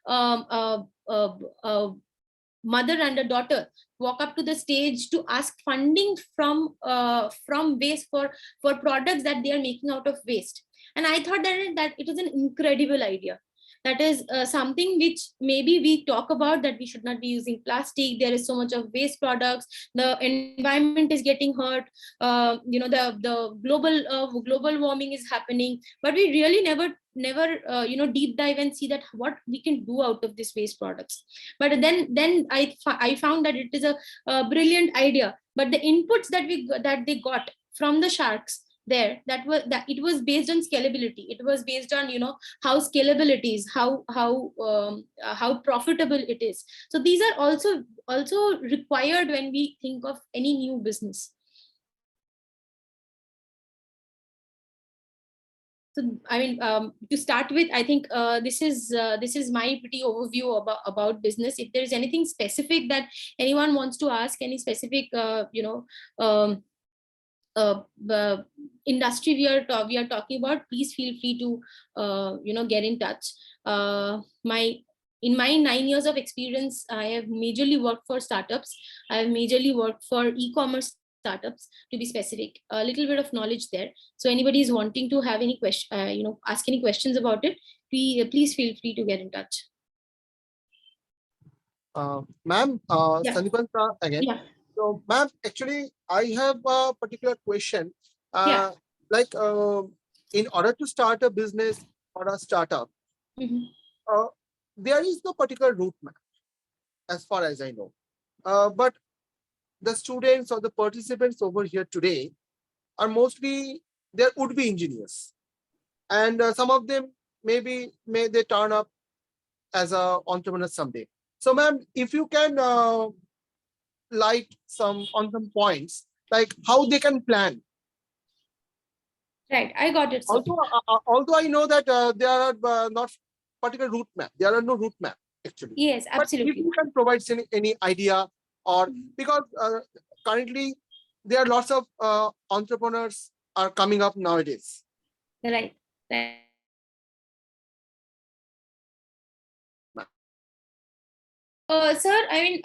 um, uh, uh, uh, mother and a daughter walk up to the stage to ask funding from waste for products that they are making out of waste. And I thought that it is an incredible idea. That is something which maybe we talk about, that we should not be using plastic. There is so much of waste products, the environment is getting hurt, the global warming is happening, but we really never deep dive and see that what we can do out of these waste products. But then I found that it is a brilliant idea, but the inputs that they got from the sharks there, that it was based on scalability. It was based on how scalable it is, how profitable it is. So these are also required when we think of any new business. So I mean, to start with, I think this is my pretty overview about business. If there is anything specific that anyone wants to ask, any specific industry we are talking about, please feel free to get in touch. In my 9 years of experience, I have majorly worked for startups. I have majorly worked for e-commerce startups, to be specific. A little bit of knowledge there. So anybody is wanting to have any question, ask any questions about it, please feel free to get in touch. Ma'am, Yeah. Sandipan again. Yeah. So, ma'am, actually, I have a particular question. Yeah. Like, in order to start a business or a startup, there is no particular route map, as far as I know. But the students or the participants over here today are mostly, there would be engineers, and some of them may they turn up as a entrepreneur someday. So, ma'am, if you can light on some points, like how they can plan. Right, I got it. Although I know that there are not particular route map. There are no route map actually. Yes, absolutely. But if you can provide any idea, or because currently there are lots of entrepreneurs are coming up nowadays. Right. Sir, I mean,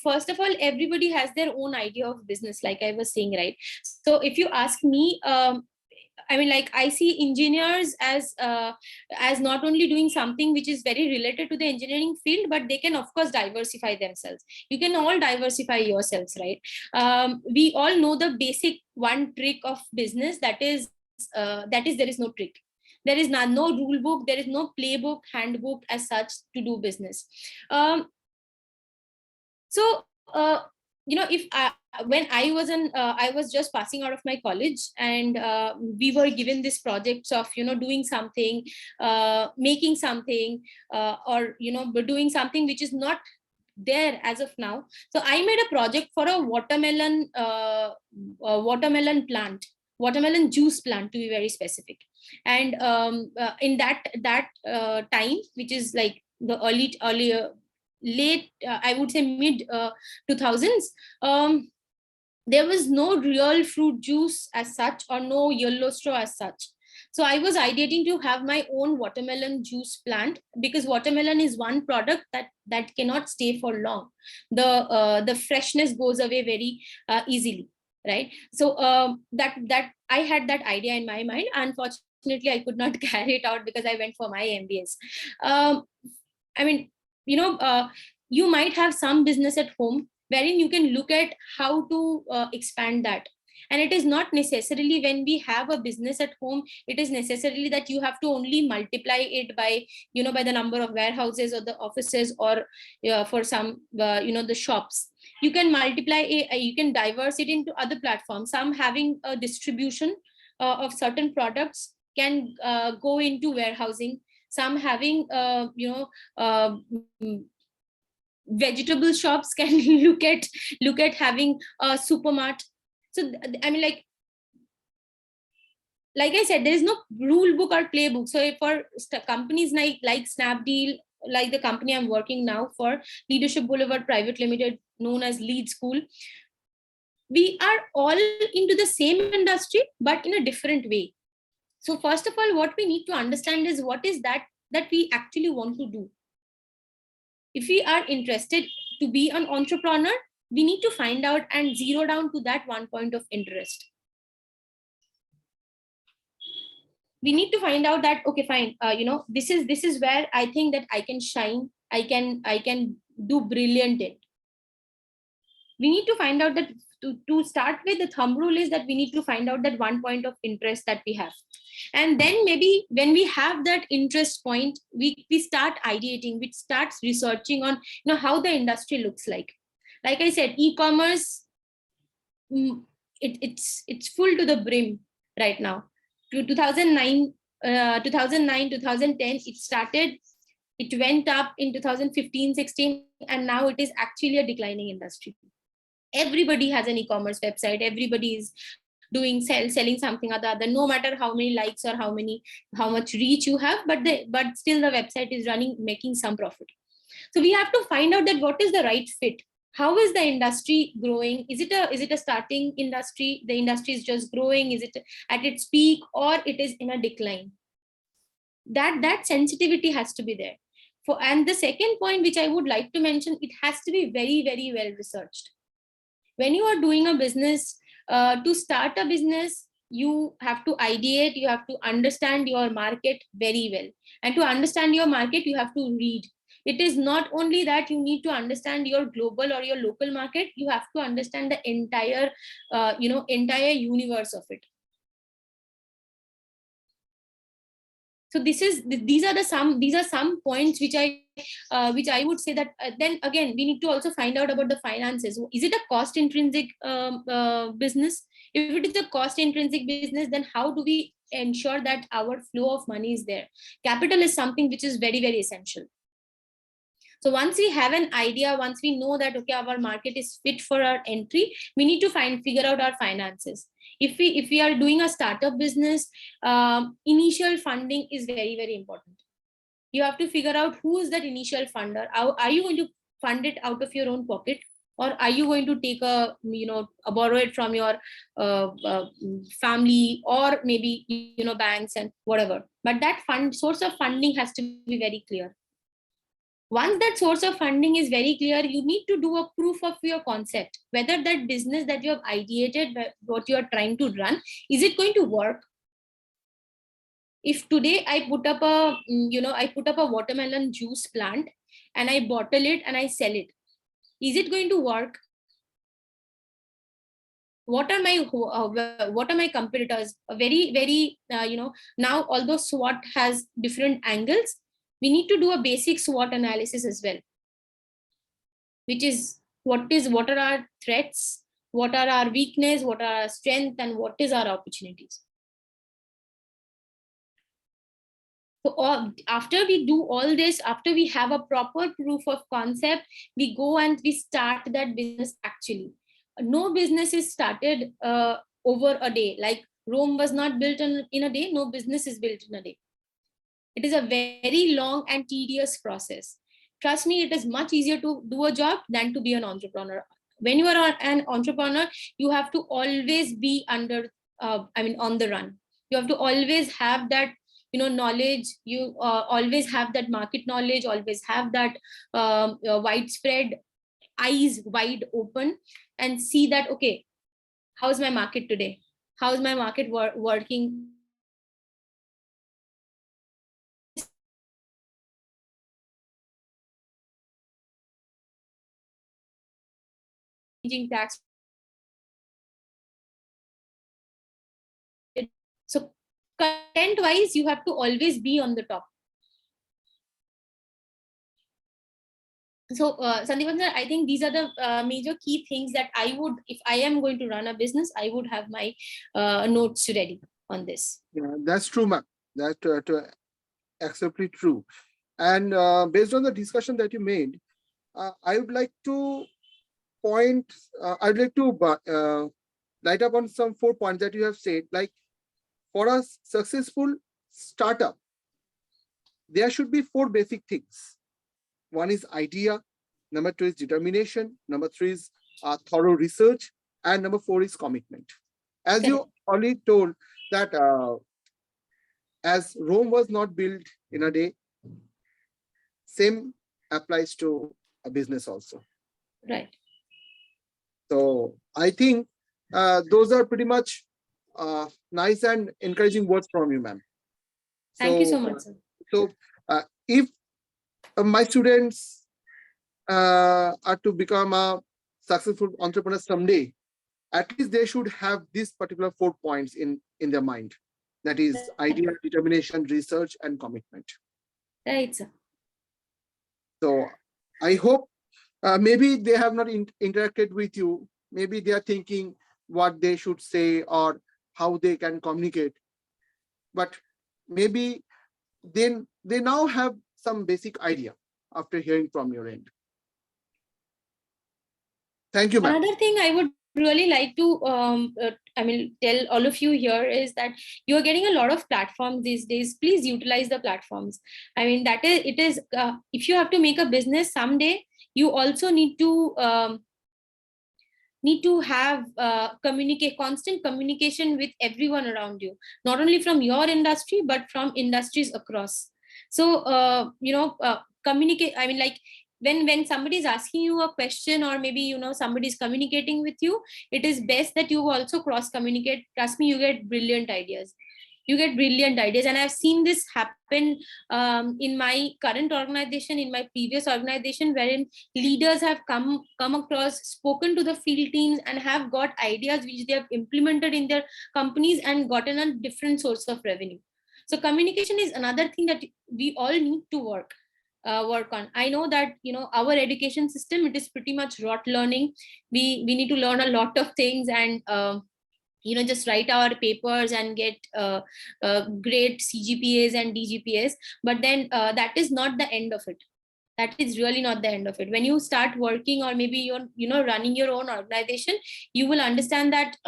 first of all, everybody has their own idea of business, like I was saying, right? So if you ask me, I mean, like, I see engineers as not only doing something which is very related to the engineering field, but they can, of course, diversify themselves. You can all diversify yourselves, right? We all know the basic one trick of business, that is there is no trick. There is no rule book, there is no playbook, handbook as such to do business. If when I was just passing out of my college, and we were given this projects of doing something, making something, or doing something which is not there as of now. So I made a project for a watermelon plant, watermelon juice plant, to be very specific. And in that time, which is like the late I would say mid 2000s, there was no real fruit juice as such, or no yellow straw as such. So I was ideating to have my own watermelon juice plant, because watermelon is one product that cannot stay for long. The freshness goes away very easily, right? So that I had that idea in my mind. Unfortunately, I could not carry it out because I went for my MBS. I mean, you might have some business at home wherein you can look at how to expand that. And it is not necessarily, when we have a business at home, it is necessarily that you have to only multiply it by by the number of warehouses or the offices, or for some the shops. You can multiply you can diverse it into other platforms. Some having a distribution of certain products can go into warehousing. Some having vegetable shops can look at having a supermart. So I mean, like I said, there is no rule book or playbook. So for companies like Snapdeal, like the company I'm working now for, Leadership Boulevard Private Limited, known as Lead School, we are all into the same industry, but in a different way. So first of all, what we need to understand is what is that that we actually want to do. If we are interested to be an entrepreneur, we need to find out and zero down to that one point of interest. We need to find out that, okay, fine, this is where I think that I can shine, I can do brilliant in. We need to find out that to start with, the thumb rule is that we need to find out that one point of interest that we have. And then maybe when we have that interest point, we start ideating, we start researching on how the industry looks like. Like I said, e-commerce, it's full to the brim right now. 2009, 2010, it started, it went up in 2015, 16, and now it is actually a declining industry. Everybody has an e-commerce website, everybody is doing selling something or the other, no matter how many likes or how much reach you have, but still the website is running, making some profit. So we have to find out that what is the right fit. How is the industry growing? Is it a starting industry? The industry is just growing. Is it at its peak, or it is in a decline? That sensitivity has to be there. And the second point which I would like to mention, it has to be very, very well researched. When you are doing a business, to start a business, you have to ideate, you have to understand your market very well. And to understand your market, you have to read. It is not only that you need to understand your global or your local market, you have to understand the entire universe of it. So these are some points which I would say that then again we need to also find out about the finances. Is it a cost intrinsic business? If it is a cost intrinsic business, then how do we ensure that our flow of money is there? Capital is something which is very, very essential. So once we have an idea, once we know that, okay, our market is fit for our entry, we need to figure out our finances. If we are doing a startup business, initial funding is very, very important. You have to figure out who is that initial funder. Are you going to fund it out of your own pocket, or are you going to take borrow it from your family, or maybe banks and whatever? But that source of funding has to be very clear. Once that source of funding is very clear, you need to do a proof of your concept, whether that business that you have ideated, what you are trying to run, is it going to work? If today I put up a watermelon juice plant and I bottle it and I sell it, is it going to work? What are my competitors? Very, very, now although SWOT has different angles, we need to do a basic SWOT analysis as well, which is what are our threats, what are our weakness, what are our strength, and what is our opportunities. So after we do all this, after we have a proper proof of concept, we go and we start that business. Actually, no business is started over a day. Like Rome was not built in a day, no business is built in a day. It is a very long and tedious process. Trust me, it is much easier to do a job than to be an entrepreneur. When you are an entrepreneur, you have to always be on the run. You have to always have that knowledge. You always have that market knowledge, always have that widespread, eyes wide open, and see that, okay, how's my market today? How's my market working? Tax. So content wise, you have to always be on the top. So Sandeepan sir, I think these are the major key things that I would, if I am going to run a business, I would have my notes ready on this. Yeah, that's true, ma'am. That's absolutely true. And based on the discussion that you made, I would like to I'd like to light up on some 4 points that you have said. Like, for a successful startup, there should be 4 basic things. One is idea, number 2 is determination, number 3 is thorough research, and number 4 is commitment. As you already told that as Rome was not built in a day, same applies to a business also. Right. So I think those are pretty much nice and encouraging words from you, ma'am. Thank you so much, sir. So if my students are to become a successful entrepreneur someday, at least they should have these particular 4 points in their mind. That is idea, determination, research, and commitment. Right, sir. So I hope maybe they have not interacted with you. Maybe they are thinking what they should say or how they can communicate. But maybe then they now have some basic idea after hearing from your end. Thank you, ma'am. Another thing I would really like to tell all of you here is that you're getting a lot of platforms these days. Please utilize the platforms. I mean, that is, it is, if you have to make a business someday, you also need to have constant communication with everyone around you, not only from your industry but from industries across. So communicate. I mean, like, when somebody is asking you a question, or maybe somebody is communicating with you, it is best that you also cross communicate. Trust me, you get brilliant ideas. And I've seen this happen in my current organization, in my previous organization, wherein leaders have come across, spoken to the field teams, and have got ideas which they have implemented in their companies and gotten a different source of revenue. So communication is another thing that we all need to work on. I know that our education system, it is pretty much rote learning. We need to learn a lot of things, and just write our papers and get great CGPAs and DGPAs. But then that is not the end of it. That is really not the end of it. When you start working, or maybe you're running your own organization, you will understand that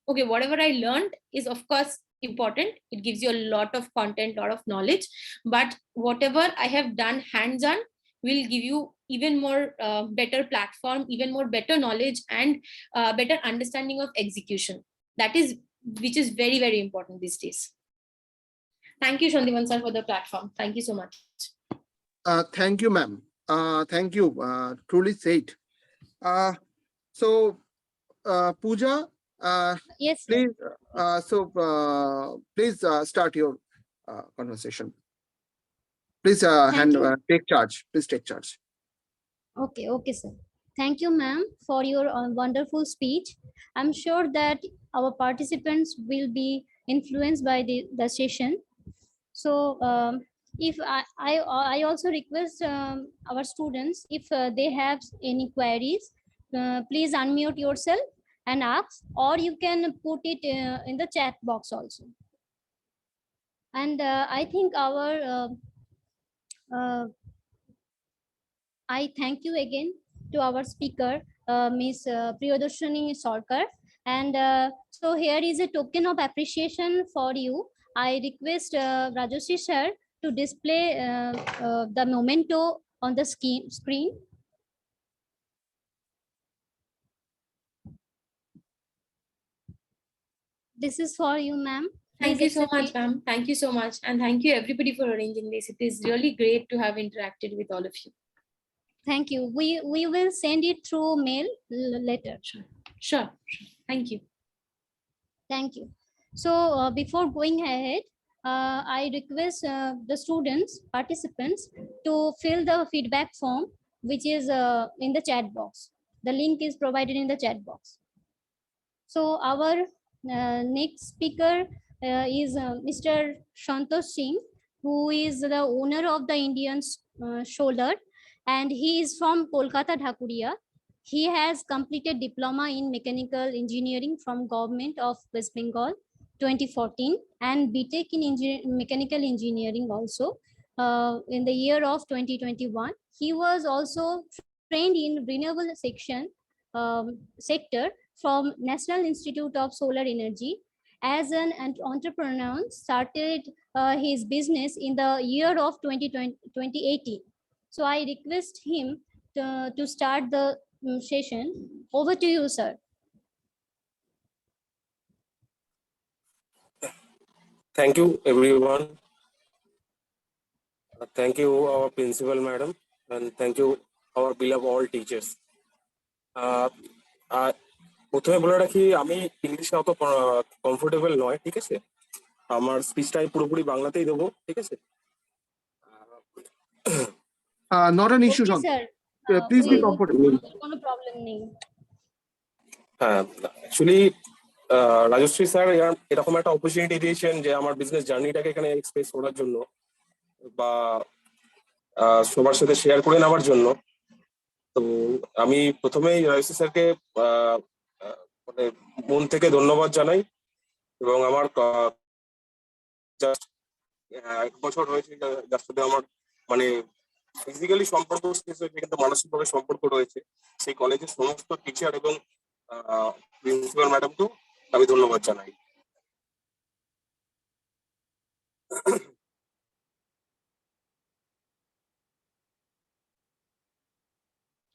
okay, whatever I learned is of course important. It gives you a lot of content, lot of knowledge, but whatever I have done hands-on will give you even more better platform, even more better knowledge, and better understanding of execution. That is, which is very, very important these days. Thank you, Shandivan sir, for the platform. Thank you so much. Thank you, ma'am. Thank you. Truly said. So, Pooja, yes, please. Please start your conversation. Please take charge. Please take charge. Okay, sir. Thank you, ma'am, for your wonderful speech. I'm sure that our participants will be influenced by the session. So, if I also request our students, if they have any queries, please unmute yourself and ask, or you can put it in the chat box also. And I think I thank you again to our speaker, Ms. Priyodarshini Sarkar. And so here is a token of appreciation for you. I request Rajoshi sir to display the memento on the screen. This is for you, ma'am. Thank you so much, ma'am. Thank you so much. And thank you everybody for arranging this. It is really great to have interacted with all of you. Thank you. We will send it through mail later. Sure. Thank you. Thank you. So before going ahead, I request the students, participants, to fill the feedback form, which is in the chat box. The link is provided in the chat box. So our next speaker is Mr. Santosh Singh, who is the owner of the Indian Shoulder, and he is from Kolkata, Dhakuria. He has completed diploma in mechanical engineering from Government of West Bengal 2014, and BTech in mechanical engineering also in the year of 2021. He was also trained in renewable sector from National Institute of Solar Energy. As an entrepreneur, started his business in the year of 2018. So I request him to start the session. Over to you, sir. Thank you, everyone. Thank you, our principal madam, and thank you, our beloved all teachers. প্রথমে বলে রাখি আমি ইংলিশে অত comfortable নয়, ঠিক আছে? আমার স্পিচটাই পুরোপুরি বাংলাতেই দেবো, ঠিক আছে? Not an issue, Okay, Santosh. sir. Please be comfortable. কোনো প্রবলেম নেই। হ্যাঁ, অ্যাকচুয়ালি রাজশ্রী স্যার এরকম একটা অপরচুনিটি দিয়েছেন যে আমার বিজনেস জার্নিটাকে এখানে এক্সপ্রেস করার জন্য বা সবার সাথে শেয়ার করে নেওয়ার জন্য। তো আমি প্রথমেই রাজশ্রী স্যারকে মানে মন থেকে ধন্যবাদ জানাই, এবং আমার জাস্ট 1 বছর হয়েছে যার সাথে আমার মানে ফিজিক্যালি সম্পর্ক শেষ হয়েছে, কিন্তু মানসিকভাবে সম্পর্ক রয়েছে। সেই কলেজের সমস্ত টিচার এবং প্রিন্সিপাল ম্যাডামকেও আমি ধন্যবাদ জানাই।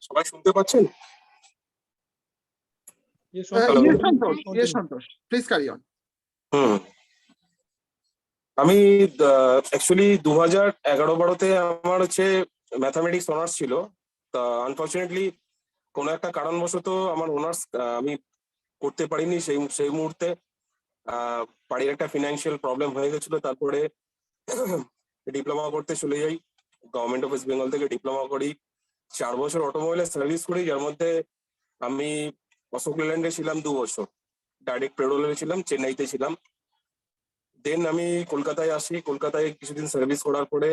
সবাই শুনতে পাচ্ছেন? Yes, Santosh. Please carry on. আমি অ্যাকচুয়ালি 2011-12-তে আমার হচ্ছে ম্যাথামেটিক্স অনার্স ছিল। তা আনফর্চুনেটলি কোনো একটা কারণবশত আমার অনার্স আমি করতে পারিনি সেই মুহূর্তে। বাড়ির একটা ফিনান্সিয়াল প্রবলেম হয়ে গেছিল। তারপরে ডিপ্লোমা করতে চলে যাই, গভর্নমেন্ট অফ ওয়েস্ট বেঙ্গল থেকে ডিপ্লোমা করি। 4 বছর অটোমোবাইলে সার্ভিস করি, যার মধ্যে আমি অশোক লেল্যান্ডে ছিলাম 2 বছর, ডাইরেক্ট পেরোলে ছিলাম, চেন্নাইতে ছিলাম। দেন আমি কলকাতায় আসি। কলকাতায় কিছুদিন সার্ভিস করার পরে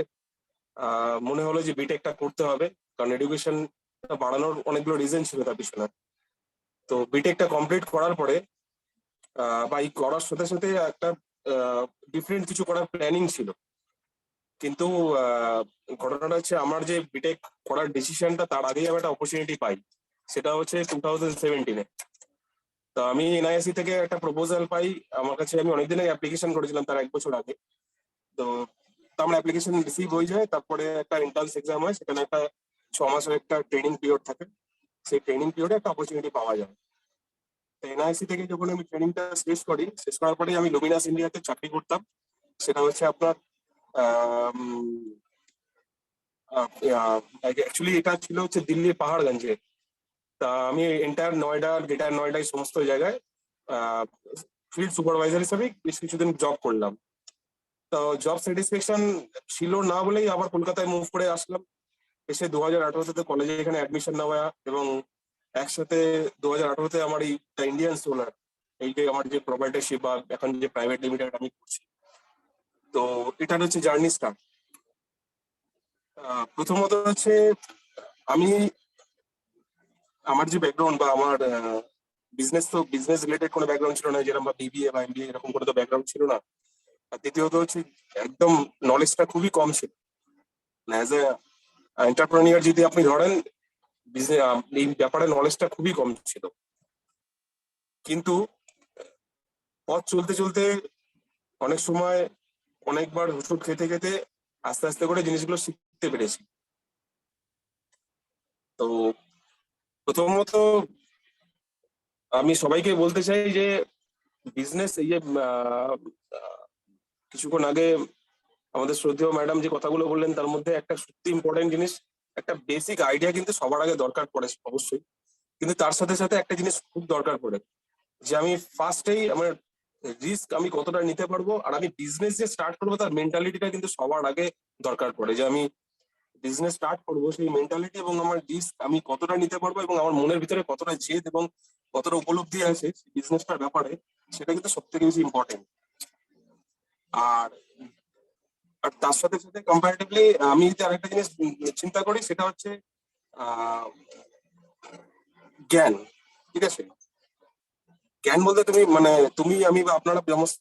মনে হলো যে বিটেকটা করতে হবে, কারণ এডুকেশন বাড়ানোর অনেকগুলো রিজন ছিল তার পিছনে। তো বিটেকটা কমপ্লিট করার পরে বা এই করার সাথে সাথে একটা ডিফারেন্ট কিছু করার প্ল্যানিং ছিল, কিন্তু ঘটনাটা হচ্ছে আমার যে বিটেক করার ডিসিশনটা তার আগেই আমি একটা অপরচুনিটি পাই। সেটা হচ্ছে 2017-এ। তো আমি এনআইসি থেকে একটা প্রপোজাল পাই আমার কাছে। আমি অনেকদিন আগে অ্যাপ্লিকেশন করেছিলাম, তার 1 বছর আগে। তো আমার অ্যাপ্লিকেশন রিসিভ হয়ে যায়। তারপরে একটা এন্ট্রান্স এক্সাম হয়, সেখানে একটা 6 মাসের একটা ট্রেনিং পিরিয়ড থাকে। সেই ট্রেনিং পিরিয়ডে একটা অপরচুনিটি পাওয়া যায়। এনআইসি থেকে যখন আমি ট্রেনিংটা শেষ করার পরে আমি লুমিনাস ইন্ডিয়াতে চাকরি করতাম। সেটা হচ্ছে আপনার অ্যাকচুয়ালি এটা ছিল হচ্ছে দিল্লির পাহাড়গঞ্জে। তা আমি এন্টায়ার নয়ডা, গ্রেটার নয়ডা সমস্ত জায়গায় ফিল্ড সুপারভাইজার হিসেবে বেশ কিছুদিন জব করলাম। তো জব স্যাটিসফ্যাকশন ছিল না বলেই আবার কলকাতায় মুভ করে আসলাম। এসে 2018-তে কলেজে এখানে অ্যাডমিশন নেওয়া, এবং একসাথে 2018-তে আমার এই ইন্ডিয়ান সোলার, এই যে আমার যে প্রপার্টারশিপ বা এখন যে প্রাইভেট লিমিটেড আমি করছি, তো এটার হচ্ছে জার্নি স্টার্ট। প্রথমত হচ্ছে আমি আমার যে ব্যাকগ্রাউন্ড বা আমার বিজনেস রিলেটেড কোনো ব্যাকগ্রাউন্ড ছিল না, যেরকম বা বিবিএ বা এমবিএ এরকম কোনো তো ব্যাকগ্রাউন্ড ছিল না। আর দ্বিতীয়ত হচ্ছে একদম নলেজটা খুবই কম ছিল। অ্যাজ এ এন্টারপ্রেনিয়ার যদি আপনি ধরেন, এই ব্যাপারে নলেজটা খুবই কম ছিল। কিন্তু পথ চলতে চলতে অনেক সময় অনেকবার ওষুধ খেতে খেতে আস্তে আস্তে করে জিনিসগুলো শিখতে পেরেছি। তো প্রথমত আমি সবাইকে বলতে চাই যে বিজনেস, এই যে কিছুক্ষণ আগে আমাদের শ্রদ্ধেয় ম্যাডাম যে কথাগুলো বললেন, তার মধ্যে একটা সত্যি ইম্পর্টেন্ট জিনিস, একটা বেসিক আইডিয়া কিন্তু সবার আগে দরকার পড়ে অবশ্যই। কিন্তু তার সাথে সাথে একটা জিনিস খুব দরকার পড়ে, যে আমি ফার্স্টেই আমার রিস্ক আমি কতটা নিতে পারবো, আর আমি বিজনেস যে স্টার্ট করবো তার মেন্টালিটিটা কিন্তু সবার আগে দরকার পড়ে। যে আমি বিজনেস স্টার্ট করবো সেই মেন্টালিটি এবং আমার রিস্ক আমি কতটা নিতে পারবো, এবং আমার মনের ভিতরে কতটা জেদ এবং কতটা উপলব্ধি আছে বিজনেসটার ব্যাপারে, সেটা কিন্তু সব থেকে বেশি ইম্পর্টেন্ট। আর তার সাথে সাথে কম্পারেটিভলি আমি যদি আরেকটা জিনিস চিন্তা করি, সেটা হচ্ছে জ্ঞান। ঠিক আছে, জ্ঞান বলতে তুমি আমি বা আপনারা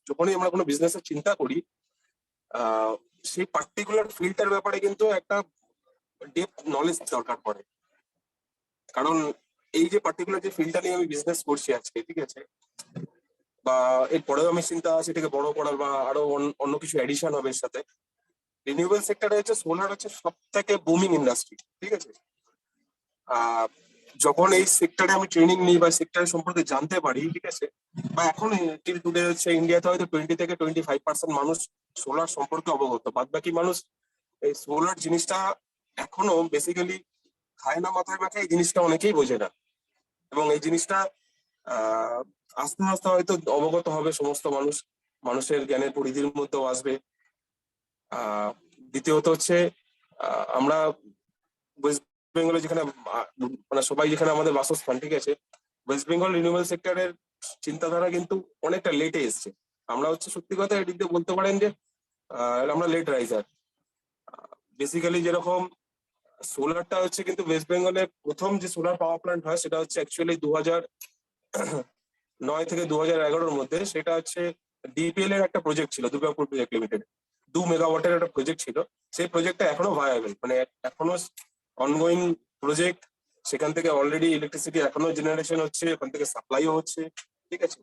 যখনই আমরা কোনো বিজনেসের চিন্তা করি, সেই পার্টিকুলার ফিল্ডটার ব্যাপারে কিন্তু একটা ডেপথ নলেজ দরকার পড়ে। কারণ এই যে পার্টিকুলার যে ফিল্ডটা নিয়ে আমি বিজনেস করছি আজকে, ঠিক আছে, বা এরপরেও আমি চিন্তা সেটাকে বড় করার বা আরো অন্য কিছু এডিশন হবে এর সাথে। রিনিউয়েবল সেক্টরে হচ্ছে সোলার হচ্ছে সব থেকে বুমিং ইন্ডাস্ট্রি। ঠিক আছে, যখন এই সেক্টরে আমি ট্রেনিং নিই বা সেক্টর সম্পর্কে জানতে পারি, ঠিক আছে, বা এখন টিল টুডে হচ্ছে ইন্ডিয়াতে হয়তো 20 থেকে 25% মানুষ সোলার সম্পর্কে অবগত, বাদ বাকি মানুষ এই সোলার জিনিসটা এখনো বেসিক্যালি খায় না মাথায় মাথায়, এই জিনিসটা অনেকেই বোঝে না। এবং এই জিনিসটা আস্তে আস্তে হয়তো অবগত হবে সমস্ত মানুষ, মানুষের জ্ঞানের পরিধির মধ্যেও আসবে। দ্বিতীয়ত হচ্ছে আমরা ওয়েস্ট বেঙ্গলে যেখানে মানে সবাই যেখানে আমাদের বাসস্থান, ঠিক আছে, ওয়েস্ট বেঙ্গল রিনিউয়েবল সেক্টরের চিন্তাধারা কিন্তু অনেকটা লেটে এসছে। আমরা হচ্ছে সত্যি কথা এদিক দিয়ে বলতে পারেন যে আমরা লেট রাইজার। বেসিক্যালি যেরকম সোলারটা হচ্ছে কিন্তু ওয়েস্ট বেঙ্গলে প্রথম যে সোলার পাওয়ার প্ল্যান্ট হয় সেটা হচ্ছে অ্যাকচুয়ালি 2009 থেকে 2011-র মধ্যে। সেটা হচ্ছে ডিপিএল এর একটা প্রজেক্ট ছিল, দুর্গাপুর প্রজেক্ট লিমিটেড, 2 মেগাওয়াটের একটা প্রজেক্ট ছিল। সেই প্রজেক্টটা এখনো ভায়াবল, মানে এখনো অনগোয়িং প্রজেক্ট। সেখান থেকে অলরেডি ইলেকট্রিসিটি এখনো জেনারেশন হচ্ছে, ওখান থেকে সাপ্লাইও হচ্ছে, ঠিক আছে।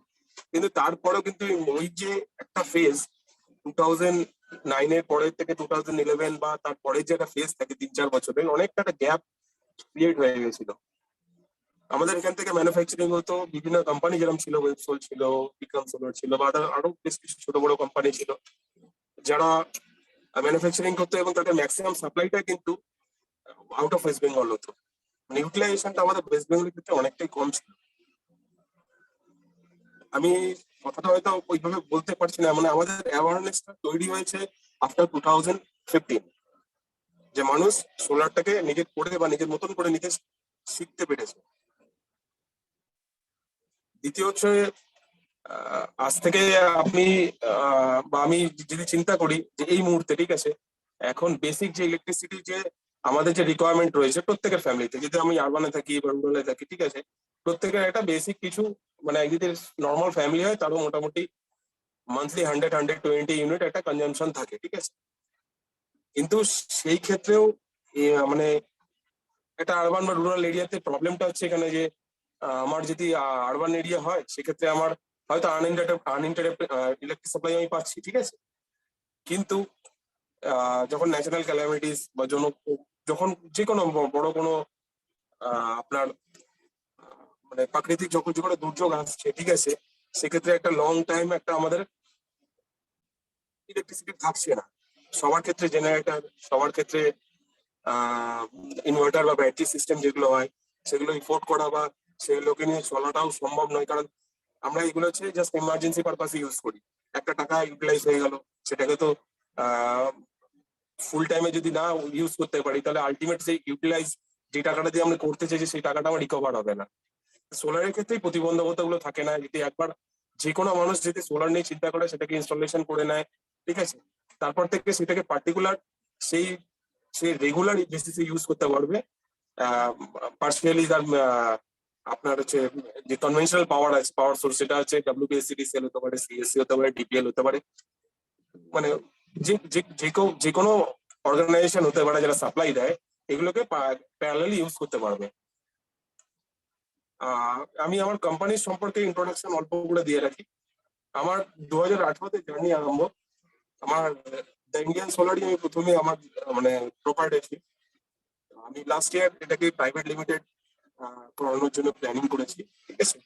কিন্তু তারপরেও কিন্তু ওই যে একটা ফেজ 2009 এর পরের থেকে 2011 বা তারপরে যে একটা ফেজ থাকে 3-4 বছরের, অনেকটা একটা গ্যাপ ক্রিয়েট হয়ে গেছিল। আমাদের এখান থেকে ম্যানুফ্যাকচারিং হতো, বিভিন্ন কোম্পানি যেরকম ছিল, ওয়েবসোল ছিল, বিক্রম সোলার ছিল, বা আরো বেশ কিছু ছোট বড় কোম্পানি ছিল যারা ম্যানুফ্যাকচারিং করতো, এবং তাদের ম্যাক্সিমাম সাপ্লাইটা কিন্তু আউট অফ ওয়েস্ট বেঙ্গল হতো। মানে ইউটিলাইজেশনটা আমাদের ওয়েস্ট বেঙ্গলের ক্ষেত্রে অনেকটাই কম ছিল। আমি কথাটা হয়তো ওইভাবে বলতে পারছি না, মানে আমাদের অ্যাওয়ারনেসটা তৈরি হয়েছে আফটার 2015, যে মানুষ সোলারটাকে নিজের করে বা নিজের মতন করে নিতে শিখতে পেরেছে। দ্বিতীয় হচ্ছে আজ থেকে আপনি বা আমি যদি চিন্তা করি যে এই মুহূর্তে, ঠিক আছে, এখন বেসিক যে ইলেকট্রিসিটি যে আমাদের যে রিকোয়ারমেন্ট রয়েছে প্রত্যেকের ফ্যামিলিতে, যদি আমি আরবানে থাকি বা রুরালে থাকি, ঠিক আছে, প্রত্যেকের একটা বেসিক কিছু, মানে যদি নর্মাল ফ্যামিলি হয় তারও মোটামুটি মান্থলি 100-120 ইউনিট একটা কনজাম্পশন থাকে, ঠিক আছে। কিন্তু সেই ক্ষেত্রেও মানে একটা আরবান বা রুরাল এরিয়াতে প্রবলেমটা হচ্ছে এখানে যে আমার যদি আরবান এরিয়া হয় সেক্ষেত্রে আমার হয়তো আনইন্টারাপ্টেড ইলেকট্রিক সাপ্লাই আমি পাচ্ছি, ঠিক আছে। কিন্তু যখন ন্যাচারাল ক্যালামিটিস বা যখন যে কোনো বড় কোনো আপনার মানে প্রাকৃতিক যখন যে কোনো দুর্যোগ আসছে, ঠিক আছে, সেক্ষেত্রে একটা লং টাইম একটা আমাদের ইলেকট্রিসিটি থাকছে না। সবার ক্ষেত্রে জেনারেটর, সবার ক্ষেত্রে ইনভার্টার বা ব্যাটারি সিস্টেম যেগুলো হয় সেগুলো ইম্পোর্ট করা বা সেগুলোকে নিয়ে চলাটাও সম্ভব নয়, কারণ আমরা এগুলো হচ্ছে জাস্ট ইমার্জেন্সি পারপাসে ইউজ করি। একটা টাকা ইউটিলাইজ হয়ে গেল, সেটাকে তো ফুল টাইমে যদি না ইউজ করতে পারি তাহলে আলটিমেট সেই ইউটিলাইজ যে টাকাটা দিয়ে আমরা করতে চাইছি সেই টাকাটা আমার রিকভার হবে না। সোলারের ক্ষেত্রে প্রতিবন্ধকতা গুলো থাকে না, যদি একবার যে কোনো মানুষ যদি সোলার নিয়ে চিন্তা করে সেটাকে ইনস্টলেশন করে নেয়, ঠিক আছে, তারপর থেকে সেটাকে পার্টিকুলার সেই রেগুলার বেসিসে ইউজ করতে পারবে। পার্সোনালি তার আপনার হচ্ছে যে কনভেনশনাল পাওয়ার আছে, পাওয়ার সোর্স, সেটা হচ্ছে WPSCDCL হতে পারে, CSC হতে পারে, DPL হতে পারে, মানে যে কোনো অর্গানাইজেশন হতে পারে যারা সাপ্লাই দেয়, এগুলোকে প্যারালালি ইউজ করতে পারবে। আমি আমার কোম্পানির সম্পর্কে ইন্ট্রোডাকশন অল্প করে দিয়ে রাখি। আমার 2018-তে জার্নি আরম্ভ। আমার দ্য ইন্ডিয়ান সোলারই আমি প্রথমে আমার মানে প্রপার্টি, আমি লাস্ট ইয়ার এটাকে প্রাইভেট লিমিটেড করানোর জন্য প্ল্যানিং করেছি, ঠিক আছে।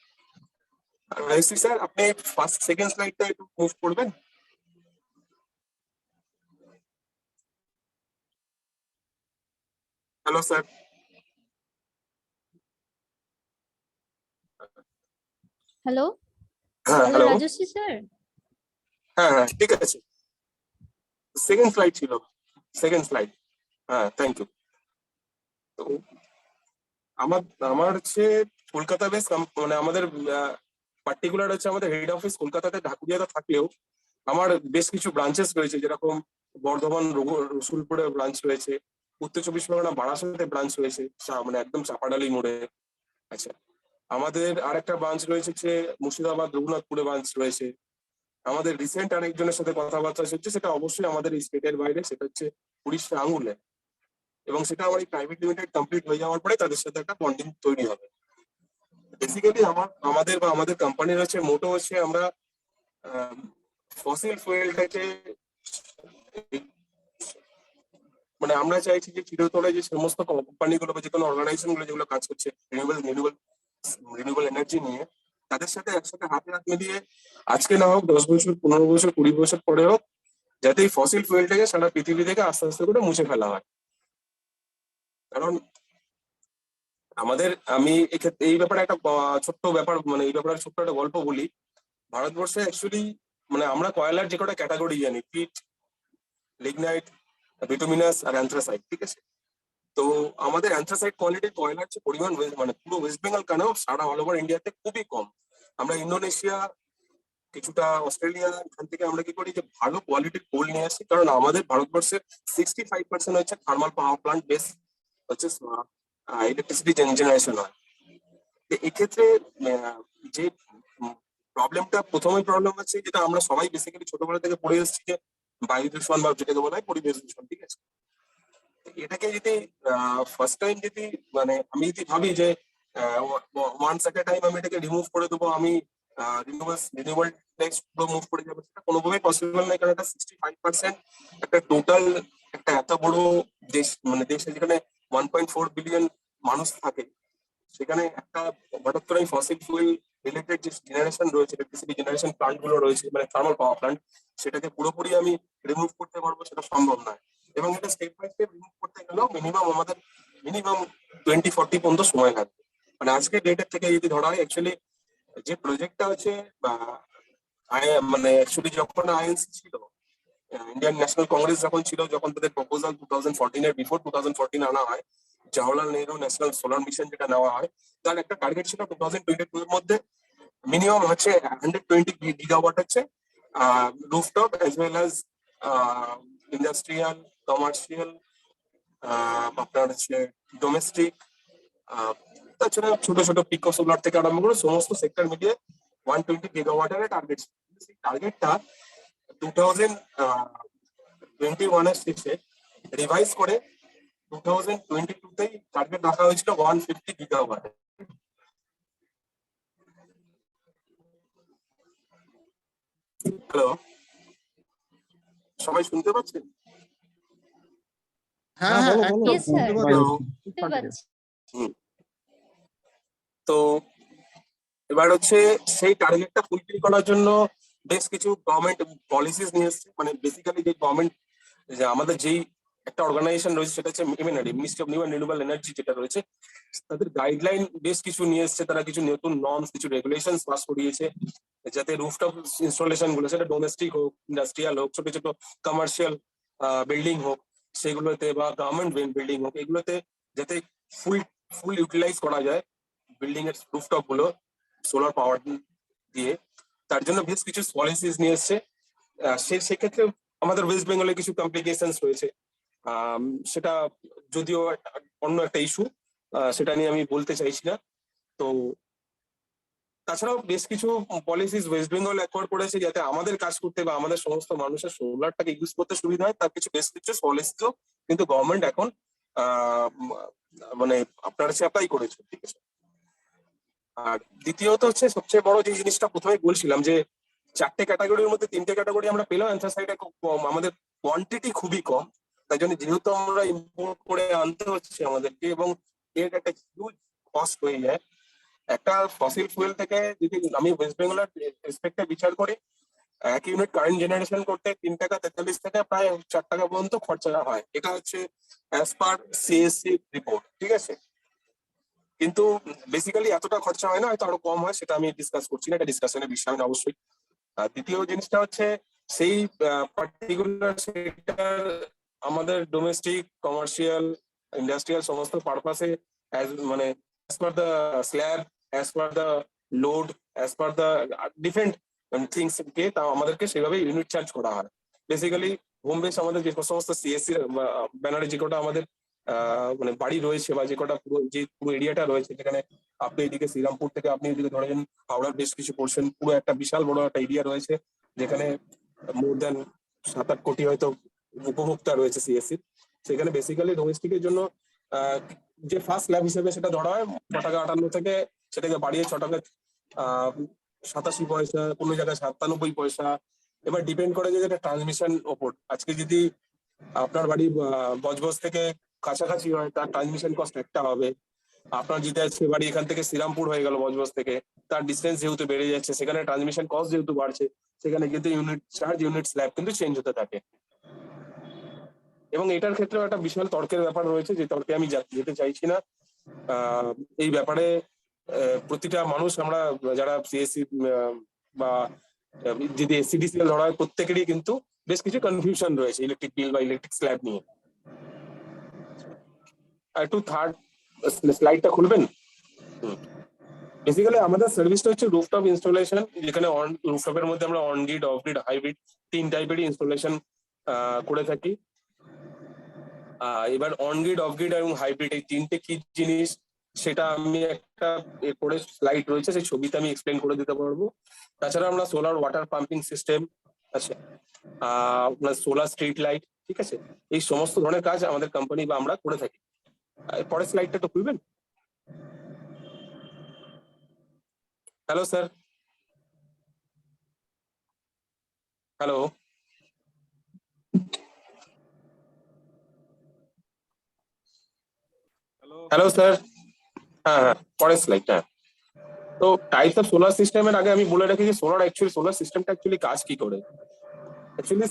আইসি স্যার, আপনি ফার্স্ট সেকেন্ড স্লাইডটা একটু মুভ করবেন। Hello sir. হ্যালো হ্যাঁ, হ্যালো হ্যালো। রাজশ্রী স্যার। হ্যাঁ হ্যাঁ, ঠিক আছে, সেকেন্ড স্লাইড ছিল, সেকেন্ড স্লাইড। হ্যাঁ, থ্যাংক ইউ। তো আমার আমার হচ্ছে কলকাতা বেস, মানে আমাদের পার্টিকুলার হচ্ছে আমাদের হেড অফিস কলকাতাতে ঢাকুরিয়াতে থাকলেও আমার বেশ কিছু ব্রাঞ্চেস রয়েছে, যেরকম বর্ধমান রসুলপুরে ব্রাঞ্চ রয়েছে, উত্তর 24 পরগনা বারাসাতে ব্রাঞ্চ রয়েছে, মানে একদম চাপাডালি মোড়ে। আচ্ছা, আমাদের আরেকটা ব্রাঞ্চ রয়েছে হচ্ছে মুর্শিদাবাদ রঘুনাথপুরে ব্রাঞ্চ রয়েছে। আমাদের রিসেন্ট আরেকজনের সাথে কথাবার্তা হচ্ছে, সেটা অবশ্যই আমাদের এই স্টেটের বাইরে, সেটা হচ্ছে উড়িষ্যা আঙুলে, এবং সেটা আমার এই প্রাইভেট লিমিটেড কমপ্লিট হয়ে যাওয়ার পরে তাদের সাথে একটা বন্ডিং তৈরি হবে। বেসিক্যালি আমাদের কোম্পানির হচ্ছে মোটো হচ্ছে আমরা ফসিল ফুয়েলটাকে, মানে আমরা চাইছি যে চিরতরে যে সমস্ত কোম্পানিগুলো বা যে কোনো অর্গানাইজেশন গুলো যেগুলো কাজ করছে রিনিউয়েবল এনার্জি নিয়ে, তাদের সাথে একসাথে হাতে হাত মিলিয়ে আজকে না হোক 10 বছর, 15 বছর, 20 বছর পরে হোক যাতে এই ফসিল ফুয়েলটাকে সারা পৃথিবী থেকে আস্তে আস্তে করে মুছে ফেলা হয়। কারণ আমি এক্ষেত্রে এই ব্যাপারে একটা ছোট্ট ব্যাপার, মানে এই ব্যাপারে ছোট্ট একটা গল্প বলি। ভারতবর্ষে অ্যাকচুয়ালি মানে আমরা কয়লার যে কটা ক্যাটাগরি জানি, পিট, লিগনাইট, বিটুমিনাস আর অ্যান্থ্রাসাইট, ঠিক আছে? তো আমাদের অ্যান্থ্রাসাইট কোয়ালিটির কয়লার যে পরিমাণ মানে পুরো ওয়েস্ট বেঙ্গল কেন সারা অল ওভার ইন্ডিয়াতে খুবই কম। আমরা ইন্দোনেশিয়া, কিছুটা অস্ট্রেলিয়া, এখান থেকে আমরা কি করি যে ভালো কোয়ালিটির কোল নিয়ে আসি, কারণ আমাদের ভারতবর্ষে 65% হচ্ছে থার্মাল পাওয়ার প্লান্ট বেস হচ্ছে ইলেকট্রিসিটি জেনারেশন হয়। এক্ষেত্রে যে প্রবলেমটা, প্রথমেই প্রবলেম হচ্ছে যেটা আমরা সবাই বেসিক্যালি ছোটবেলা থেকে পড়ে এসেছি, যে বায়ু দূষণ বা যেটাকে বলা হয় পরিবেশ দূষণ, ঠিক আছে? এটাকে যদি ফার্স্ট টাইম যদি মানে আমি যদি ভাবি যে ওয়ান্স এট এ টাইম আমি এটাকে রিমুভ করে দেবো, আমি রিনিউয়েবল টেক্সট পুরো মুভ করে যাবে, সেটা কোনোভাবেই পসিবল নয়। কারণ এটা 65% একটা টোটাল একটা এত বড় দেশ, মানে দেশে যেখানে 1.4 বিলিয়ন মানুষ থাকে, সেখানে একটা হঠাৎ করে ফসিল ফুয়েল রিলেটেড যে জেনারেশন রয়েছে, ইলেকট্রিসিটি জেনারেশন প্লান্ট গুলো রয়েছে, মানে থার্মাল পাওয়ার প্লান্ট, সেটাকে পুরোপুরি আমি রিমুভ করতে পারবো সেটা সম্ভব নয়। এবং এটা স্টেপ বাই স্টেপ রিমুভ করতে গেলেও আমাদের মিনিমাম 20-40 পর্যন্ত সময় লাগবে। মানে আজকে ডেটের থেকে যদি ধরা হয়, অ্যাকচুয়ালি যে প্রজেক্টটা হচ্ছে মানে অ্যাকচুয়ালি যখন আইএনসি ছিল, ইন্ডিয়ান ন্যাশনাল কংগ্রেস যখন ছিল, যখন তাদের প্রপোজাল 2014 এর বিফোর 2014 আনা হয়, Jawaharlal Nehru national solar mission যেটা নেওয়া হয়, তার একটা টার্গেট ছিল 2022 এর মধ্যে মিনিমাম হচ্ছে 120 গিগাওয়াট হচ্ছে rooftop as well as industrial, commercial, আপনার হচ্ছে ডোমেস্টিক, তাছাড়া ছোট ছোট পিকো সোলার থেকে আরম্ভ করে সমস্ত সেক্টর মিলিয়ে 120 গিগাওয়াটের টার্গেট। সেই টার্গেটটা 2021 এর শেষে রিভাইজ করে 2022 তেই টার্গেট রাখা হয়েছিল 150 গিগাওয়াট। হ্যালো, সবাই শুনতে পাচ্ছেন? হ্যাঁ হ্যাঁ একদম Yes, sir. শুনতে পাচ্ছি। তো এবার হচ্ছে সেই টার্গেটটা ফুলফিল করার জন্য বেশ কিছু গভর্নমেন্ট পলিসিস নিয়ে এসছে। মানে বেসিক্যালি যে গভর্নমেন্ট, যে আমাদের যেই একটা অর্গানাইজেশন রয়েছে সেটা হচ্ছে MNRE, ministry of new and renewable energy যেটা রয়েছে, তাদের গাইডলাইন বেশ কিছু নিয়ে এসছে। তারা কিছু নতুন নর্মস, কিছু রেগুলেশন পাস করিয়েছে, যাতে রুফটপ ইনস্টলেশন গুলো, সেটা ডোমেস্টিক হোক, ইন্ডাস্ট্রিয়াল হোক, ছোট ছোট কমার্শিয়াল বিল্ডিং হোক, সেগুলোতে বা গভর্নমেন্ট বিল্ডিং হোক, এগুলোতে যাতে ফুল ইউটিলাইজ করা যায় বিল্ডিং এর রুফটপ গুলো সোলার পাওয়ার দিয়ে। তার জন্য বেশ কিছু পলিসিস নিয়ে এসছে। সেক্ষেত্রে আমাদের ওয়েস্ট বেঙ্গলে কিছু কমপ্লিকেশনস রয়েছে, সেটা যদিও অন্য একটা ইস্যু, সেটা নিয়ে আমি বলতে চাইছি না। তো তাছাড়াও বেশ কিছু পলিসিস ওয়েস্ট বেঙ্গল অ্যাকোয়ার্ড করেছে, যাতে আমাদের কাজ করতে বা আমাদের সমস্ত মানুষের সোলারটাকে ইউজ করতে সুবিধা হয়। তার বেশ কিছু পলিসিও কিন্তু গভর্নমেন্ট এখন মানে আপনার কাছে অ্যাপ্লাই করেছে, ঠিক আছে? আর দ্বিতীয়ত হচ্ছে সবচেয়ে বড় যে জিনিসটা প্রথমে বলছিলাম, যে 4টে ক্যাটাগরির মধ্যে 3টে ক্যাটাগরি আমরা পেলাম, অ্যান্থ্রাসাইটে খুব কম, আমাদের কোয়ান্টিটি খুবই কম। তাই জন্য যেহেতু আমরা ইম্পোর্ট করে আনতে হচ্ছে আমাদেরকে, এবং এর একটা হিউজ কস্ট হয়ে যায়। একটা ফসিল ফুয়েল থেকে যদি আমি ওয়েস্ট বেঙ্গলের রেসপেক্টে বিচার করি, 1 ইউনিট কারেন্ট জেনারেশন করতে 3 টাকা 43 থেকে প্রায় 4 টাকা পর্যন্ত খরচা হয়। এটা হচ্ছে অ্যাজ পার সিএসসি রিপোর্ট, ঠিক আছে? কিন্তু বেসিক্যালি এতটা খরচা হয় না, হয়তো আরো কম হয়, সেটা আমি ডিসকাস করছি না, এটা ডিসকাশনের বিষয় না অবশ্যই। দ্বিতীয় জিনিসটা হচ্ছে সেই পার্টিকুলার সেক্টর আমাদের ডোমেস্টিক, কমার্শিয়াল, ইন্ডাস্ট্রিয়াল সমস্ত পারপাসে মানে as per the slab, as per the load, as per the different things কে তা আমাদেরকে সেভাবে ইউনিট চার্জ করা হয়। বেসিক্যালি হোম বেস আমাদের যে সমস্ত সিএসসি ব্যানারে যে কটা আমাদের মানে বাড়ি রয়েছে, বা যে কটা পুরো এরিয়াটা রয়েছে, যেখানে আপনি এদিকে শ্রীরামপুর থেকে আপনি এদিকে ধরেন হাওড়ার বেশ কিছু পোর্শন, পুরো একটা বিশাল বড় একটা এরিয়া রয়েছে, যেখানে মোর দ্যান 7-8 কোটি হয়তো উপভোক্তা রয়েছে সিএসসি। সেখানে বেসিক্যালি ডোমেস্টিকের জন্য যে ফার্স্ট স্ল্যাব হিসেবে সেটা ধরা হয় 6 টাকা 58 থেকে, সেটাকে বাড়িয়ে 6 টাকা 87 পয়সা, কোনো জায়গায় 97 পয়সা। এবার ডিপেন্ড করে যে এটা ট্রান্সমিশন ওপর। আজকে যদি আপনার বাড়ি বজবজ থেকে কাছাকাছি হয়, তার ট্রান্সমিশন কস্ট একটা হবে। আপনার যেতে আছে বাড়ি এখান থেকে শ্রীরামপুর হয়ে গেল বজবজ থেকে, তার ডিস্টেন্স যেহেতু বেড়ে যাচ্ছে, সেখানে ট্রান্সমিশন কস্ট যেহেতু বাড়ছে, সেখানে কিন্তু ইউনিট চার্জ, ইউনিট স্ল্যাব কিন্তু চেঞ্জ হতে থাকে। এবং এটার ক্ষেত্রেও একটা বিশাল তর্কের ব্যাপার রয়েছে, যে তর্কে আমি যেতে চাইছি না। এই ব্যাপারে প্রতিটা মানুষ, আমরা যারা সিএসসি বা যদি এসসিডিসিএল ধরা হয়, প্রত্যেকেরই কিন্তু বেশ কিছু কনফিউশন রয়েছে ইলেকট্রিক বিল বা ইলেকট্রিক স্ল্যাব নিয়ে। আর একটু থার্ড স্লাইডটা খুলবেন। বেসিক্যালি আমাদের সার্ভিসটা হচ্ছে রুফটপ ইনস্টলেশন, যেখানে রুফটপের মধ্যে আমরা on grid, of grid, hybrid 3 টাইপেরই ইনস্টলেশন করে থাকি। এবার অন গ্রিড, অফ গ্রিড এবং হাইব্রিড এই তিনটে কি জিনিস, সেটা আমি একটা এরপরে স্লাইড রয়েছে, সেই ছবিতে আমি এক্সপ্লেন করে দিতে পারবো। তাছাড়া আমরা সোলার ওয়াটার পাম্পিং সিস্টেম আছে, আপনার সোলার স্ট্রিট লাইট, ঠিক আছে, এই সমস্ত ধরনের কাজ আমাদের কোম্পানি বা আমরা করে থাকি। পরের স্লাইডটা তো খুলবেন। Hello sir, hello hello sir, হ্যাঁ হ্যাঁ, পরের স্লাইডটা। তো টাইপস অফ সোলার সিস্টেমের আগে আমি বলে রাখি যে সোলার সিস্টেমটা অ্যাকচুয়ালি কাজ কি করে। অ্যাকচুয়ালি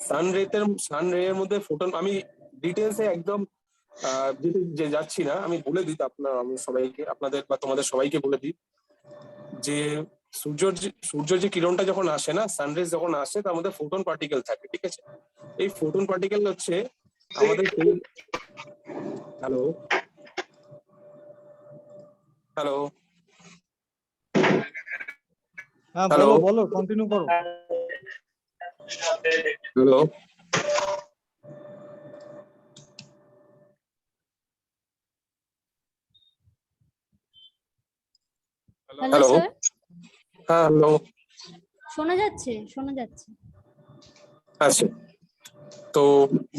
সান রে এর মধ্যে ফোটন, আমি ডিটেলসে একদম যাচ্ছি না, আমি বলে দিই আমি সবাইকে, আপনাদের বা তোমাদের সবাইকে বলে দিই যে সূর্য যে কিরণটা যখন আসে না, সানরেজ যখন আসে, তার মধ্যে ফোটন পার্টিকেল থাকে, ঠিক আছে। এই ফোটন পার্টিকেল হচ্ছে আমাদের হ্যালো হ্যালো হ্যাঁ, হ্যালো বলো কন্টিনিউ করো। হ্যালো হ্যালো স্যার, হ্যাঁ হ্যালো, শোনা যাচ্ছে? শোনা যাচ্ছে। আচ্ছা, তো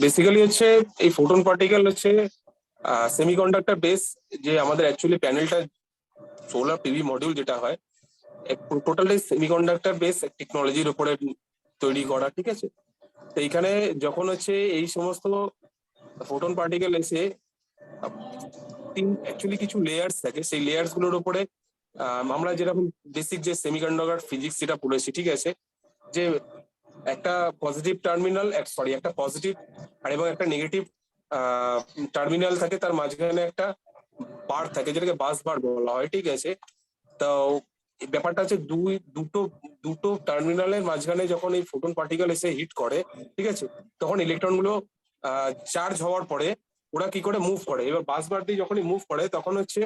বেসিক্যালি হচ্ছে এই ফোটন পার্টিকেল হচ্ছে সেমিকন্ডাক্টর বেস, যে আমাদের অ্যাকচুয়ালি প্যানেলটা সোলার পিভি মডিউল যেটা হয়, টোটালি সেমিকন্ডাক্টর বেস টেকনোলজির উপরে তৈরি করা, ঠিক আছে। তো এইখানে যখন হচ্ছে এই সমস্ত ফোটন পার্টিকেল এসে অ্যাকচুয়ালি কিছু লেয়ার্স থাকে, সেই লেয়ার্স গুলোর উপরে আমরা যেরকম বেসিক যে সেমিকন্ডাক্টর ফিজিক্স যেটা পড়েছি, ঠিক আছে, যে একটা পজিটিভ টার্মিনাল, একটা পজিটিভ আর এবং একটা নেগেটিভ টার্মিনাল থাকে, তার মাঝখানে একটা বার থাকে, যেটাকে বাস বার বলা হয়, ঠিক আছে। তো ব্যাপারটা হচ্ছে দুটো টার্মিনালের মাঝখানে যখন এই ফোটন পার্টিকেল এসে হিট করে, ঠিক আছে, তখন ইলেকট্রন গুলো চার্জ হওয়ার পরে ওরা কি করে মুভ করে। এবার বাস বার দিয়ে যখনই মুভ করে, তখন হচ্ছে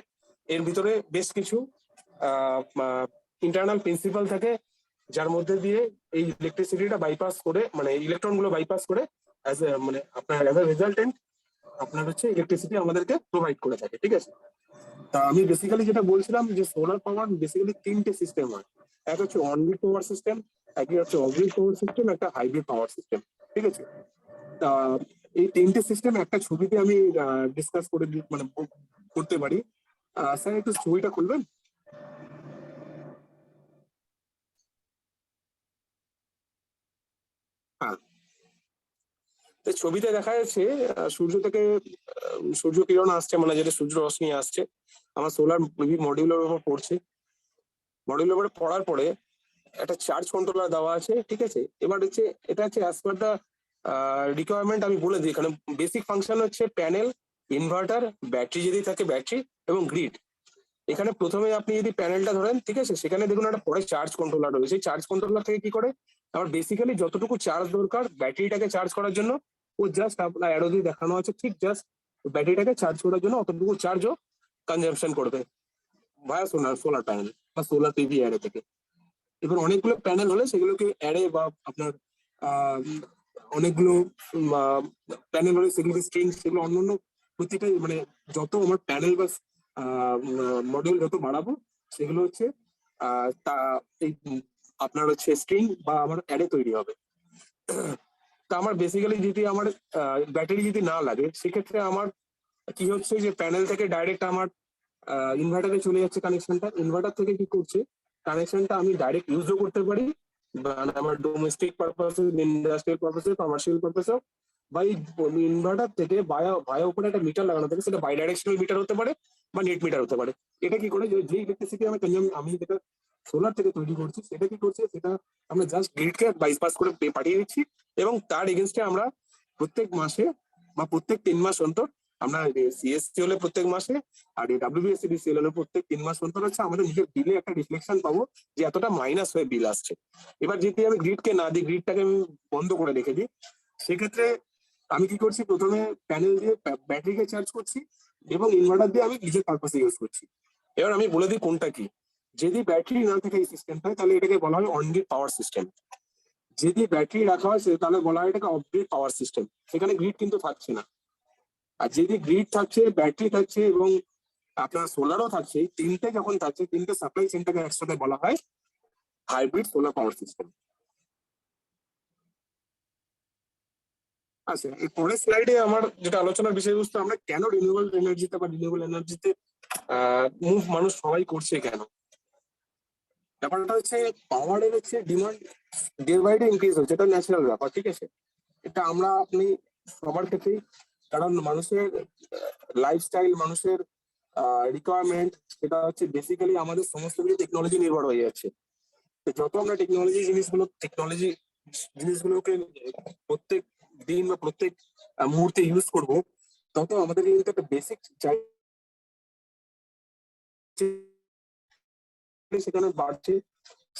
এর ভিতরে বেশ কিছু ইন্টারনাল প্রিন্সিপাল থাকে, যার মধ্যে দিয়ে এই ইলেকট্রিসিটিটা বাইপাস করে, মানে ইলেকট্রন গুলো বাইপাস করে মানে আপনার অ্যাজ এ রেজাল্টেন্ট আপনার হচ্ছে ইলেকট্রিসিটি আমাদেরকে প্রোভাইড করে থাকে, ঠিক আছে। তা আমি বেসিক্যালি যেটা বলছিলাম যে সোলার পাওয়ার বেসিক্যালি 3টে সিস্টেম হয়। এক হচ্ছে অন গ্রিড পাওয়ার সিস্টেম, একই হচ্ছে অফ গ্রিড পাওয়ার সিস্টেম, একটা হাইব্রিড পাওয়ার সিস্টেম, ঠিক আছে। তা এই 3টে সিস্টেম একটা ছবিতে আমি ডিসকাস করে মানে করতে পারি। স্যার একটু ছবিটা খুলবেন। হ্যাঁ, ছবিতে দেখা যাচ্ছে সূর্য থেকে সূর্য কিরণ আসছে, মানে যেটা সূর্য রশ্মি আসছে, আমার সোলার মডিউলের উপর পড়ছে। মডিউলের উপরে পড়ার পরে একটা চার্জ কন্ট্রোলার দেওয়া আছে, ঠিক আছে। এবার হচ্ছে এটা হচ্ছে অ্যাজ পার দা রিকোয়ারমেন্ট, আমি বলে দিই। এখানে বেসিক ফাংশন হচ্ছে প্যানেল, ইনভার্টার, ব্যাটারি যদি থাকে ব্যাটারি এবং গ্রিড। এখানে প্রথমে আপনি যদি প্যানেলটা ধরেন, ঠিক আছে, সেখানে দেখুন একটা পরে চার্জ কন্ট্রোলার রয়েছে। চার্জ কন্ট্রোলার থেকে কি করে, আমার বেসিক্যালি যতটুকু চার্জ দরকার ব্যাটারিটাকে চার্জ করার জন্য, ও জাস্ট আপনার অ্যারো দিয়ে দেখানো আছে, ঠিক জাস্ট ব্যাটারিটাকে চার্জ করার জন্য অতটুকু চার্জও কনজাম্পশন করবে ভায়া সোলার প্যানেল বা সোলার পিভি অ্যারে থেকে। এবার অনেকগুলো প্যানেল হলে সেগুলোকে অ্যারে বা আপনার অনেকগুলো প্যানেল হলে সেগুলোকে স্ট্রিং, সেগুলো অন্যান্য প্রতিটাই, মানে যত আমার প্যানেল বা মডিউল যত বাড়াবো, সেগুলো হচ্ছে তা এই আপনার হচ্ছে স্ট্রিং বা আমার অ্যারে তৈরি হবে। তা আমার বেসিক্যালি যদি আমার ব্যাটারি যদি না লাগে, সেক্ষেত্রে আমার কি হচ্ছে যে প্যানেল থেকে ডাইরেক্ট আমার ইনভার্টারে চলে যাচ্ছে কানেকশনটা। ইনভার্টার থেকে কি করছে, কানেকশনটা আমি ডাইরেক্ট ইউজও করতে পারি, মানে আমার ডোমেস্টিক পারপাসে, ইন্ডাস্ট্রিয়াল পারপাসে, কমার্শিয়াল পারপাসেও বা এই ইনভার্টার থেকে ভায়া উপরে একটা মিটার লাগানো থাকে, সেটা বাই ডাইরেকশনাল মিটার হতে পারে বা নেট মিটার হতে পারে। এটা কি করে, যে ইলেকট্রিসিটি আমি যেটা সোলার থেকে তৈরি করছি, সেটা কি করছে, সেটা আমরা জাস্ট গ্রিডকে বাইপাস করে পাঠিয়ে দিচ্ছি, এবং তার এগেনস্টে আমরা প্রত্যেক মাসে বা প্রত্যেক 3 মাস অন্তর, আমরা সিএসসি হলে প্রত্যেক মাসে, আর ডাব্লিউবিএসসি হলে প্রত্যেক 3 মাস অন্তর হচ্ছে আমাদের নিজের বিলে একটা রিফ্লেকশন পাবো যে এতটা মাইনাস হয়ে বিল আসছে। এবার যদি আমি গ্রিডকে না দিই, গ্রিডটাকে আমি বন্ধ করে রেখে দিই, সেক্ষেত্রে আমি কি করছি, প্রথমে প্যানেল দিয়ে ব্যাটারিকে চার্জ করছি এবং ইনভার্টার দিয়ে আমি নিজের পারপাসে ইউজ করছি। এবার আমি বলে দিই কোনটা কি। যদি ব্যাটারি না থাকে এই সিস্টেমটায়, তাহলে এটাকে বলা হয় অন গ্রিড পাওয়ার সিস্টেম। যদি ব্যাটারি রাখা হয় তাহলে বলা হয় এটাকে অফ গ্রিড পাওয়ার সিস্টেম। সেখানে গ্রিড কিন্তু থাকছে না। আর যদি গ্রিড থাকছে, ব্যাটারি থাকছে এবং আপনার সোলারও থাকছে, তিনটে যখন থাকছে, তিনটে সাপ্লাই চেনটাকে একসাথে বলা হয় হাইব্রিড সোলার পাওয়ার সিস্টেম। আচ্ছা, এই পরের স্লাইডে আমার যেটা আলোচনার বিষয়বস্তু, আমরা কেন রিনিউয়েবল এনার্জিতে বা রিনিউয়েবল এনার্জিতে মুভ মানুষ সবাই করছে কেন। ব্যাপারটা হচ্ছে পাওয়ারের হচ্ছে demand day by day increase হচ্ছে, এটা ন্যাচারাল ব্যাপার, ঠিক আছে। এটা আমরা আপনি সবার ক্ষেত্রেই, কারণ মানুষের লাইফস্টাইল, মানুষের রিকোয়ারমেন্ট, সেটা হচ্ছে বেসিক্যালি আমাদের সমস্ত কিছু টেকনোলজি নির্ভর হয়ে যাচ্ছে। তো যত আমরা টেকনোলজি জিনিসগুলোকে প্রত্যেক দিন বা প্রত্যেক মুহূর্তে ইউজ করব, তত আমাদের কিন্তু একটা বেসিক চাই সেখানে বাড়ছে।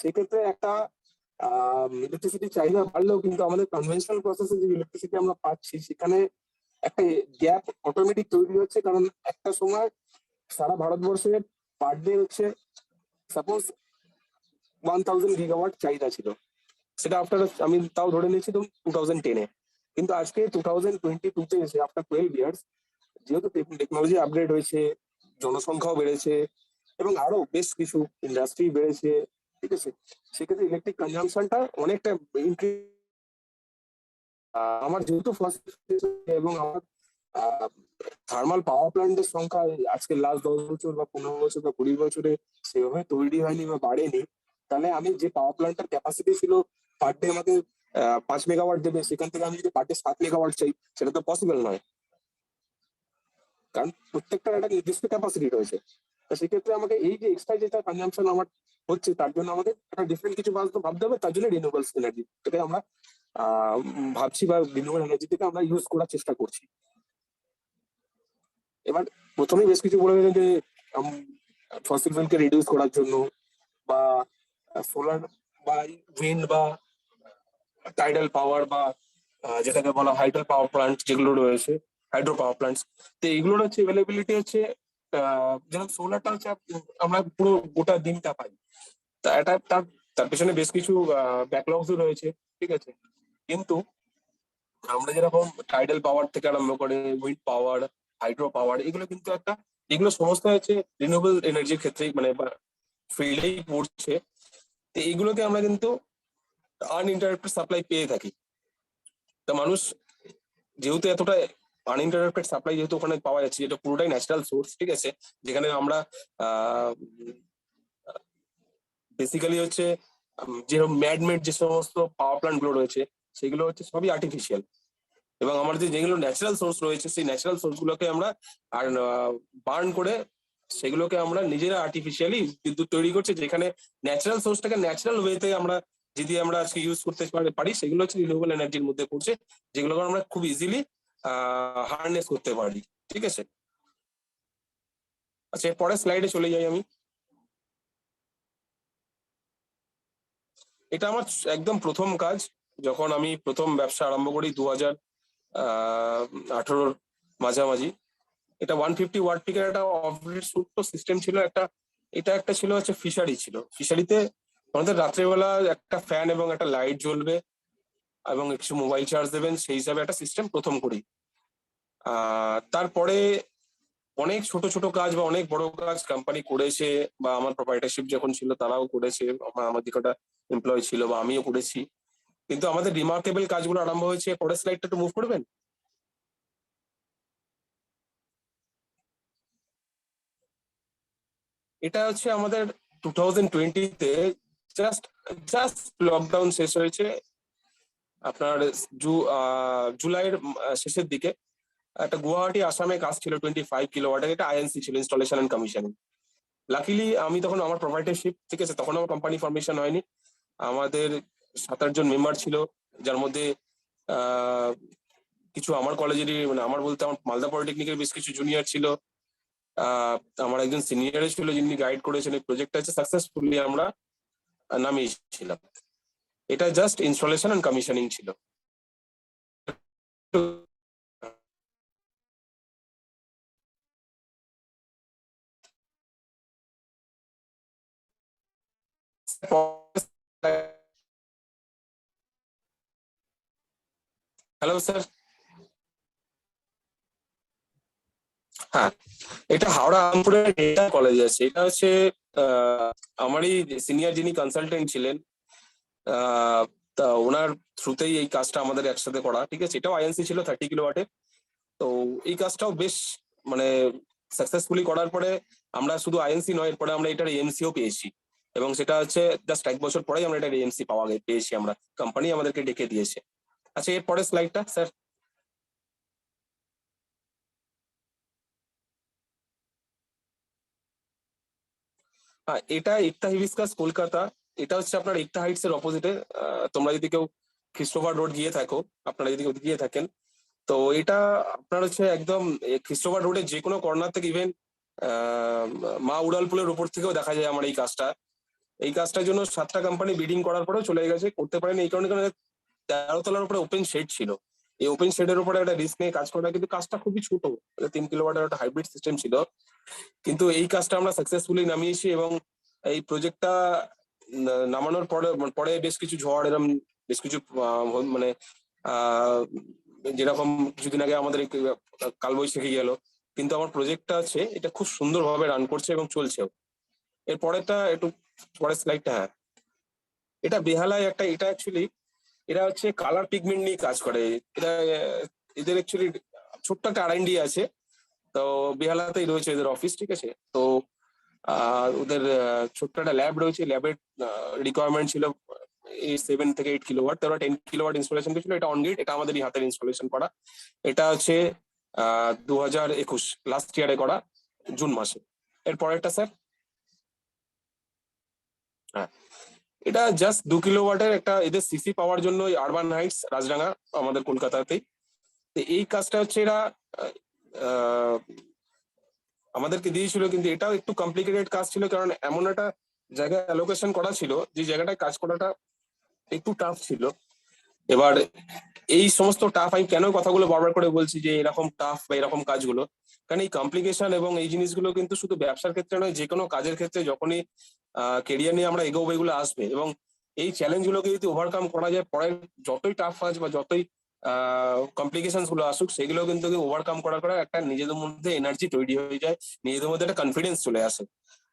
সেক্ষেত্রে একটা ইলেকট্রিসিটি চাহিদা বাড়লেও কিন্তু আমাদের কনভেনশনাল প্রসেসে যে ইলেকট্রিসিটি আমরা পাচ্ছি, সেখানে একটা গ্যাপ অটোমেটিক তৈরি হচ্ছে। কারণ একটা সময় সারা ভারতবর্ষে পার ডে হচ্ছে সাপোজ 1000 গিগাওয়াট চাহিদা ছিল। সেটা আফটার, আমি তাও ধরে নিয়েছি তো 2010-এ, কিন্তু আজকে 2022-তে এসে আফটার 12 ইয়ার্স, যেহেতু টেকনোলজি আপগ্রেড হয়েছে, জনসংখ্যাও বেড়েছে এবং আরো বেশ কিছু ইন্ডাস্ট্রি বেড়েছে, ঠিক আছে, সেক্ষেত্রে ইলেকট্রিক কনজাম্পশনটা অনেকটা ইনক্রিজ। আমার যেহেতু ফার্স্ট, এবং আমার থার্মাল পাওয়ার প্ল্যান্টের সংখ্যা আজকে লাস্ট 10 বছর বা 15 বছর বা 20 বছরে সেভাবে তৈরি হয়নি বা বাড়েনি, তাহলে আমি যে পাওয়ার প্ল্যান্টের ক্যাপাসিটি ছিল পার ডে আমাকে 5 মেগাওয়াট দেবে, সেখান থেকে আমি যদি পার ডে 7 মেগাওয়াট চাই, সেটা তো পসিবল নয়, কারণ প্রত্যেকটার একটা নির্দিষ্ট ক্যাপাসিটি রয়েছে। তো সেক্ষেত্রে আমাকে এই যে এক্সট্রা যেটা কনজাম্পশন আমার হচ্ছে, তার জন্য আমাদের একটা ডিফারেন্ট কিছু ভাবতে হবে। তার জন্য রিনিউয়েবল এনার্জি থেকে আমরা ভাবছি, বা রিনিউয়েবল এনার্জি থেকে আমরা ইউজ করার চেষ্টা করছি। এবার প্রথমেই বেশ কিছু বলে দিলেন যে ফসিল ফুয়েলকে রিডিউস করার জন্য, বা সোলার বা উইন্ড বা টাইডাল পাওয়ার, বা যেটাকে বলা হাইড্রো পাওয়ার প্লান্ট যেগুলো রয়েছে, হাইড্রো পাওয়ার প্লান্টস, তো এগুলোর হচ্ছে অ্যাভেলেবিলিটি হচ্ছে, যেমন সোলারটা হচ্ছে আমরা পুরো গোটা দিনটা পাই। তা এটা তার তার পেছনে বেশ কিছু ব্যাকলগসও রয়েছে, ঠিক আছে। কিন্তু আমরা যেরকম টাইডাল পাওয়ার থেকে আরম্ভ করে উইন্ড পাওয়ার, হাইড্রো পাওয়ার, এগুলো কিন্তু এগুলো সমস্ত হচ্ছে রিনিউয়েবল এনার্জির ক্ষেত্রেই, মানে ফিল্ডেই পড়ছে। তো এইগুলোকে আমরা কিন্তু আনইন্টারাপ্টেড সাপ্লাই পেয়ে থাকি। তা মানুষ যেহেতু এতটা আনইন্টারাপ্টেড সাপ্লাই যেহেতু ওখানে পাওয়া যাচ্ছে, এটা পুরোটাই ন্যাচারাল সোর্স, ঠিক আছে, যেখানে আমরা বেসিক্যালি হচ্ছে যেরকম ম্যাডমেড যে সমস্ত পাওয়ার প্ল্যান্ট গুলো রয়েছে, সেগুলো হচ্ছে সবই আর্টিফিশিয়াল, এবং আমাদের যেগুলো ন্যাচারাল সোর্স রয়েছে, সেই ন্যাচারাল সোর্স গুলোকে আমরা আর বার্ন করে সেগুলোকে আমরা নিজেরা আর্টিফিশিয়ালি বিদ্যুৎ তৈরি করছি, যেখানে ন্যাচারাল সোর্সটাকে ন্যাচারাল ওয়েতে আমরা যদি আমরা আজকে ইউজ করতে পারি, সেগুলো হচ্ছে রিনিউয়েবল এনার্জির মধ্যে পড়ছে, যেগুলোকে আমরা খুব ইজিলি হারনেস করতে পারি, ঠিক আছে। আচ্ছা, পরের স্লাইডে চলে যাই আমি। এটা আমার একদম প্রথম কাজ, যখন আমি প্রথম ব্যবসা আরম্ভ করি 2018-র মাঝামাঝি। এটা 150 ওয়াট পিকের একটা অফগ্রিড ছোট্ট সিস্টেম ছিল। এটা একটা ছিল হচ্ছে ফিশারি ছিল। ফিশারিতে আমাদের রাত্রেবেলা একটা ফ্যান এবং একটা লাইট জ্বলবে এবং কিছু মোবাইল চার্জ দেবেন, সেই হিসাবে একটা সিস্টেম প্রথম করি। তারপরে অনেক ছোট ছোট কাজ বা অনেক বড় কাজ কোম্পানি করেছে, বা আমার প্রোপ্রাইটারশিপ যখন ছিল তারাও করেছে, আমার দিকে একটা এমপ্লয় ছিল বা আমিও করেছি। কিন্তু আমাদের রিমার্কেবল কাজগুলো আরম্ভ হয়েছে, পরের স্লাইডটা একটু মুভ করবেন। এটা হচ্ছে আমাদের 2020-তে জাস্ট লকডাউন শেষ হয়েছে, আপনার জুলাইয়ের শেষের দিকে একটা গুয়াহাটি আসামে কাজ ছিল 25 কিলোওয়াটের, এটা আইএনসি ছিল, ইনস্টলেশন এন্ড কমিশনিং। লাকিলি আমি তখন আমার প্রোভাইডারশিপ, ঠিক আছে, তখন আমার কোম্পানি ফরমেশন হয়নি, আমাদের 7-8 জন মেম্বার ছিল, যার মধ্যে কিছু আমার কলেজেরই, মানে আমার বলতে আমার মালদা পলিটেকনিকের বেশ কিছু জুনিয়র ছিল, আমার একজন সিনিয়র ছিল যিনি গাইড করেছেন। এই প্রজেক্টটা হচ্ছে সাকসেসফুলি আমরা নামিয়েছিলাম। এটা জাস্ট ইনস্টলেশন এন্ড কমিশনিং ছিল। Hello sir. হ্যাঁ, এটা হাওড়া আমপুরের ডেটা কলেজ আছে। এটা হচ্ছে আমারই সিনিয়র যিনি কনসালটেন্ট ছিলেন, তা ওনার থ্রুতেই এই কাজটা আমাদের একসাথে করা, ঠিক আছে। এটাও আইএনসি ছিল 30 কিলোওয়াটে। তো এই কাজটাও বেশ মানে সাকসেসফুলি করার পরে আমরা শুধু আইএনসি নয়, এরপরে আমরা এটার এএমসিও পেয়েছি, এবং সেটা হচ্ছে জাস্ট 1 বছর পরেই আমরা এটার এএমসি পেয়েছি, আমরা কোম্পানি আমাদেরকে ডেকে দিয়েছে। আচ্ছা, এর পরের স্লাইডটা স্যার। এটা একতা হিবিস্কাস কলকাতা। এটা হচ্ছে আপনার একতা হাইটস এর অপোজিটে। তোমরা যদি কেউ খ্রিস্টোফার রোড গিয়ে থাকো, আপনারা যদি গিয়ে থাকেন, তো এটা আপনার হচ্ছে একদম খ্রিস্টোফার রোডের যে কোনো কর্নার থেকে, ইভেন মা উড়ালপুলের উপর থেকেও দেখা যায় আমার এই কাজটা। এই কাজটার জন্য 7টা কোম্পানি বিডিং করার পরেও চলে গেছে, করতে পারেনি এই কারণে 13 তলার উপরে ওপেন শেড ছিল। এই ওপেন শেডের উপরে একটা রিস্ক নিয়ে কাজ করা, কিন্তু কাজটা খুবই ছোট, 3 কিলোওয়াটের একটা হাইব্রিড সিস্টেম ছিল। কিন্তু এই কাজটা আমরা সাকসেসফুলি নামিয়েছি, এবং এই প্রজেক্টটা নামানোর পরে বেশ কিছু ঝড়, এরকম বেশ কিছু মানে যেরকম কিছুদিন আগে আমাদের কালবৈশাখী গেল, কিন্তু আমার প্রজেক্টটা আছে এটা খুব সুন্দরভাবে রান করছে এবং চলছেও। এর পরেরটা একটু পরের স্লাইডটা। হ্যাঁ, এটা বেহালায় একটা, এটা অ্যাকচুয়ালি এরা হচ্ছে কালার পিগমেন্ট নিয়ে কাজ করে। এটা এদের অ্যাকচুয়ালি ছোট্ট একটা R&D আছে, তো বেহালাতেই রয়েছে এদের অফিস, ঠিক আছে। তো ওদের ছোট্ট একটা ল্যাব রয়েছে, ল্যাবের রিকোয়ারমেন্ট ছিল 7 থেকে 8 কিলোওয়াট, তারা 10 কিলোওয়াট ইনস্টলেশন ছিল। এটা অনগ্রিড, এটা আমাদেরই হাতের ইনস্টলেশন করা। এটা হচ্ছে 2021 লাস্ট ইয়ারে করা, জুন মাসে। এর পরেরটা স্যার। হ্যাঁ, এটা জাস্ট 2 কিলোওয়াটের একটা, এদের সিসি পাওয়ার জন্য আরবান হাইটস রাজডাঙ্গা আমাদের কলকাতাতেই। এই কাজটা হচ্ছে এরা আমাদেরকে দিয়েছিল, কিন্তু এটাও একটু কমপ্লিকেটেড কাজ ছিল, কারণ এমন একটা জায়গায় অ্যালোকেশন করা ছিল যে জায়গাটায় কাজ করাটা একটু টাফ ছিল। এবার এই সমস্ত টাফ, আমি কেন কথাগুলো বারবার করে বলছি যে এরকম টাফ বা এরকম কাজগুলো, কারণ এই কমপ্লিকেশন এবং এই জিনিসগুলো কিন্তু শুধু ব্যবসার ক্ষেত্রে নয়, যে কোনো কাজের ক্ষেত্রে যখনই কেরিয়ার নিয়ে আমরা এগোবো এগুলো আসবে, এবং এই চ্যালেঞ্জগুলোকে যদি ওভারকাম করা যায়, পরে যতই টাফ কাজ বা যতই কমপ্লিকেশন গুলো আসুক, সেগুলো কিন্তু ওভারকাম করার পরে একটা নিজেদের মধ্যে এনার্জি তৈরি হয়ে যায়, নিজেদের মধ্যে একটা কনফিডেন্স চলে আসে।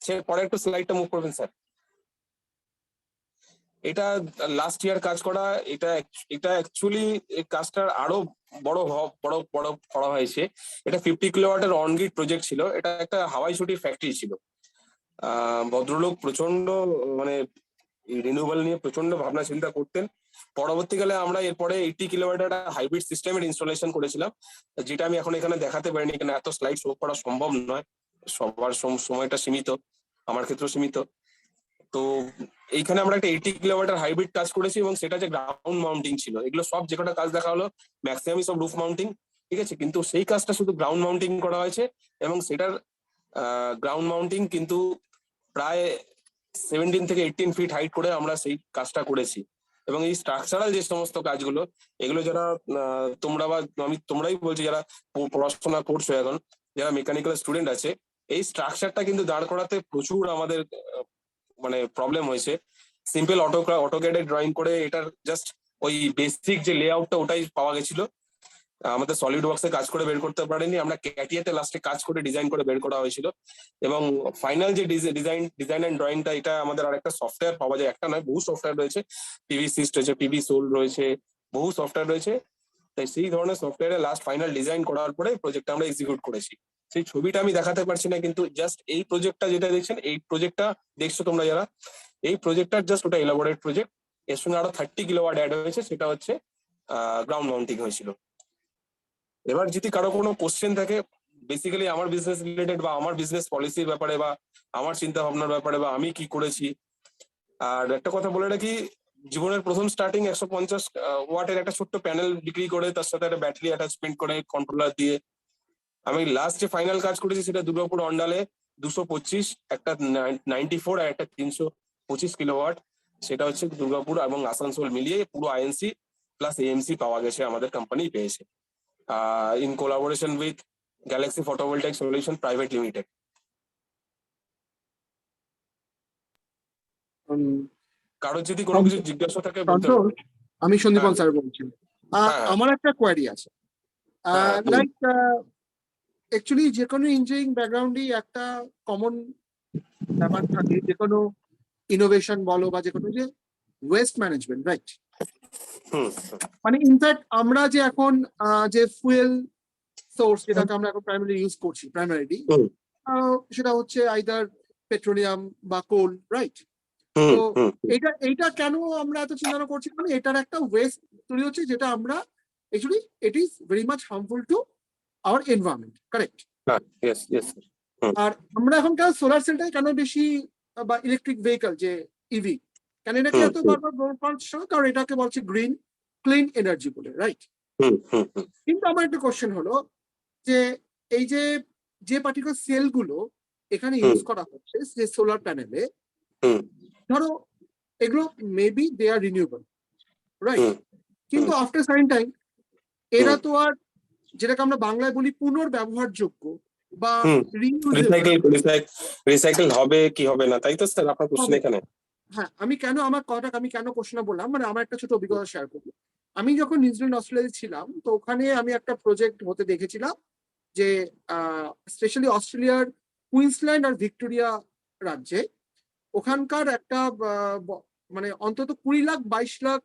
সে পরে একটু স্লাইডটা মুভ করবেন স্যার। এটা লাস্ট ইয়ার কাজ করা। এটা অ্যাকচুয়ালি এই কাজটার আরো বড় বড় করা হয়েছে। এটা 50 কিলোওয়াটের অনগ্রিড প্রজেক্ট ছিল। এটা একটা হাওয়াই ছুটির ফ্যাক্টরি ছিল। ভদ্রলোক প্রচন্ড মানে রিনিউয়েবল নিয়ে প্রচন্ড ভাবনা চিন্তা করতেন। পরবর্তীকালে আমরা এরপরে 80 কিলোওয়াটের একটা হাইব্রিড সিস্টেমের ইনস্টলেশন করেছিলাম, যেটা আমি এখন এখানে দেখাতে পারিনি, কারণ এত স্লাইড শো করা সম্ভব নয়, সবার সময়টা সীমিত, আমার ক্ষেত্রেও সীমিত। তো এইখানে আমরা একটা 80 কিলোওয়াটের হাইব্রিড কাজ করেছি, এবং সেটা যে গ্রাউন্ড মাউন্টিং ছিল। এগুলো সব যে কটা কাজ দেখা হলো ম্যাক্সিমামই সব রুফ মাউন্টিং, ঠিক আছে, কিন্তু সেই কাজটা শুধু গ্রাউন্ড মাউন্টিং করা হয়েছে, এবং সেটার গ্রাউন্ড মাউন্টিং কিন্তু প্রায় 17 থেকে 18 ফিট হাইট করে আমরা সেই কাজটা করেছি। এবং এই স্ট্রাকচারাল যে সমস্ত কাজগুলো, এগুলো যারা তোমরা বা তোমরাই বলছি যারা পড়াশোনা করছো এখন, যারা মেকানিক্যাল স্টুডেন্ট আছে, এই স্ট্রাকচারটা কিন্তু দাঁড় করাতে প্রচুর আমাদের মানে প্রবলেম হয়েছে। সিম্পল অটোক্যাডে ড্রয়িং করে এটার জাস্ট ওই বেসিক যে লেআউটটা ওটাই পাওয়া গেছিল, আমাদের সলিড ওয়ার্কসে কাজ করে বের করতে পারিনি, আমরা ক্যাটিয়াতে লাস্টে কাজ করে ডিজাইন করে বের করা হয়েছিল। এবং ফাইনাল যে ডিজাইন এন্ড ড্রয়িংটা, এটা আমাদের আরেকটা সফটওয়্যার পাওয়া যায়, একটা নয় বহু সফটওয়্যার রয়েছে, পিভি সিস্ট রয়েছে, পিভি সোল রয়েছে, বহু সফটওয়্যার রয়েছে। তাই সেই ধরনের সফটওয়্যারে লাস্ট ফাইনাল ডিজাইন করার পরে প্রজেক্টটা আমরা এক্সিকিউট করেছি। সেই ছবিটা আমি দেখাতে পারছি না, কিন্তু জাস্ট এই প্রজেক্টটা যেটা দেখছেন, এই প্রজেক্টটা দেখছো তোমরা যারা, এই প্রজেক্টটার জাস্ট ওটা এলাবোরেট প্রজেক্ট। এর সঙ্গে আরো 30 কিলোওয়াট অ্যাড হয়েছে, সেটা হচ্ছে গ্রাউন্ড মাউন্টিং হয়েছিল। এবার যদি কারো কোনো কোশ্চেন থাকে বেসিক্যালি আমার বিজনেস রিলেটেড বা আমার বিজনেস পলিসির ব্যাপারে বা আমার চিন্তা ভাবনার ব্যাপারে বা আমি কি করেছি, আর একটা কথা বলে রাখি, জীবনের প্রথম স্টার্টিং 150 ওয়াটের একটা ছোট্ট প্যানেল বিক্রি করে তার সাথে একটা ব্যাটারি অ্যাটাচমেন্ট করে কন্ট্রোলার দিয়ে আমি লাস্ট যে ফাইনাল কাজ করেছি সেটা দুর্গাপুর অন্ডালে 225, একটা 94 আর একটা 325 কিলোওয়াট। সেটা হচ্ছে দুর্গাপুর এবং আসানসোল মিলিয়ে পুরো আইএনসি প্লাস এএমসি পাওয়া গেছে, আমাদের কোম্পানি পেয়েছে in collaboration with Galaxy photovoltaic solution private limited. কারোর যদি কোনো কিছু জিজ্ঞাসা থাকে বলতে সন্তোষ, পারবে। আমি সন্দীপন হ্যাঁ। স্যার বলছি। হ্যাঁ। আমার একটা কোয়ারি আছে। হ্যাঁ, বলুন। লাইক অ্যাকচুয়ালি যে কোনো ইঞ্জিনিয়ারিং ব্যাকগ্রাউন্ডেই একটা কমন ব্যাপার থাকে, যে কোনো ইনোভেশন বলো বা যে কোনো, যে ওয়েস্ট ম্যানেজমেন্ট, রাইট? মানে ইনফ্যাক্ট আমরা যে এখন যে ফুয়েল সোর্স যেটাকে আমরা এখন প্রাইমারি ইউজ করছি, প্রাইমারিলি সেটা হচ্ছে আইদার পেট্রোলিয়াম বা কোল, রাইট? তো এইটা কেন আমরা এত চিন্তা করছি, মানে এটার একটা ওয়েস্ট তৈরি হচ্ছে যেটা আমরা actually it is very much harmful to our environment, correct? আর আমরা এখন কেন সোলার সেলটাই কেন বেশি, বা ইলেকট্রিক ভেহিকল যে ইভি কেন এটাকে এত বারবার বলছে, কারণ এটাকে বলছে গ্রিন ক্লিন এনার্জি বলে, রাইট? কিন্তু আমার একটা কোশ্চেন হলো যে এই যে পার্টিকুলার সেলগুলো এখানে ইউজ করা হচ্ছে যে সোলার প্যানেলে, ধরো এগুলো maybe they are renewable, right? কিন্তু আফটার সার্টেন টাইম এরা তো আর যেটাকে আমরা বাংলায় বলি পুনর্ব্যবহারযোগ্য বা রিসাইকেল হবে কি হবে না, তাই তো স্যার আপনার কোশ্চেন এখানে? হ্যাঁ, আমি কেন কোশ্চেন বললাম, মানে আমার একটা ছোট অভিজ্ঞতা শেয়ার করবো। আমি যখন নিউজিল্যান্ড অস্ট্রেলিয়াতে ছিলাম, তো ওখানে আমি একটা প্রজেক্ট হতে দেখেছিলাম যে স্পেশালি অস্ট্রেলিয়ার কুইন্সল্যান্ড আর ভিক্টোরিয়া রাজ্যে ওখানকার একটা মানে অন্তত 20 লাখ 22 লাখ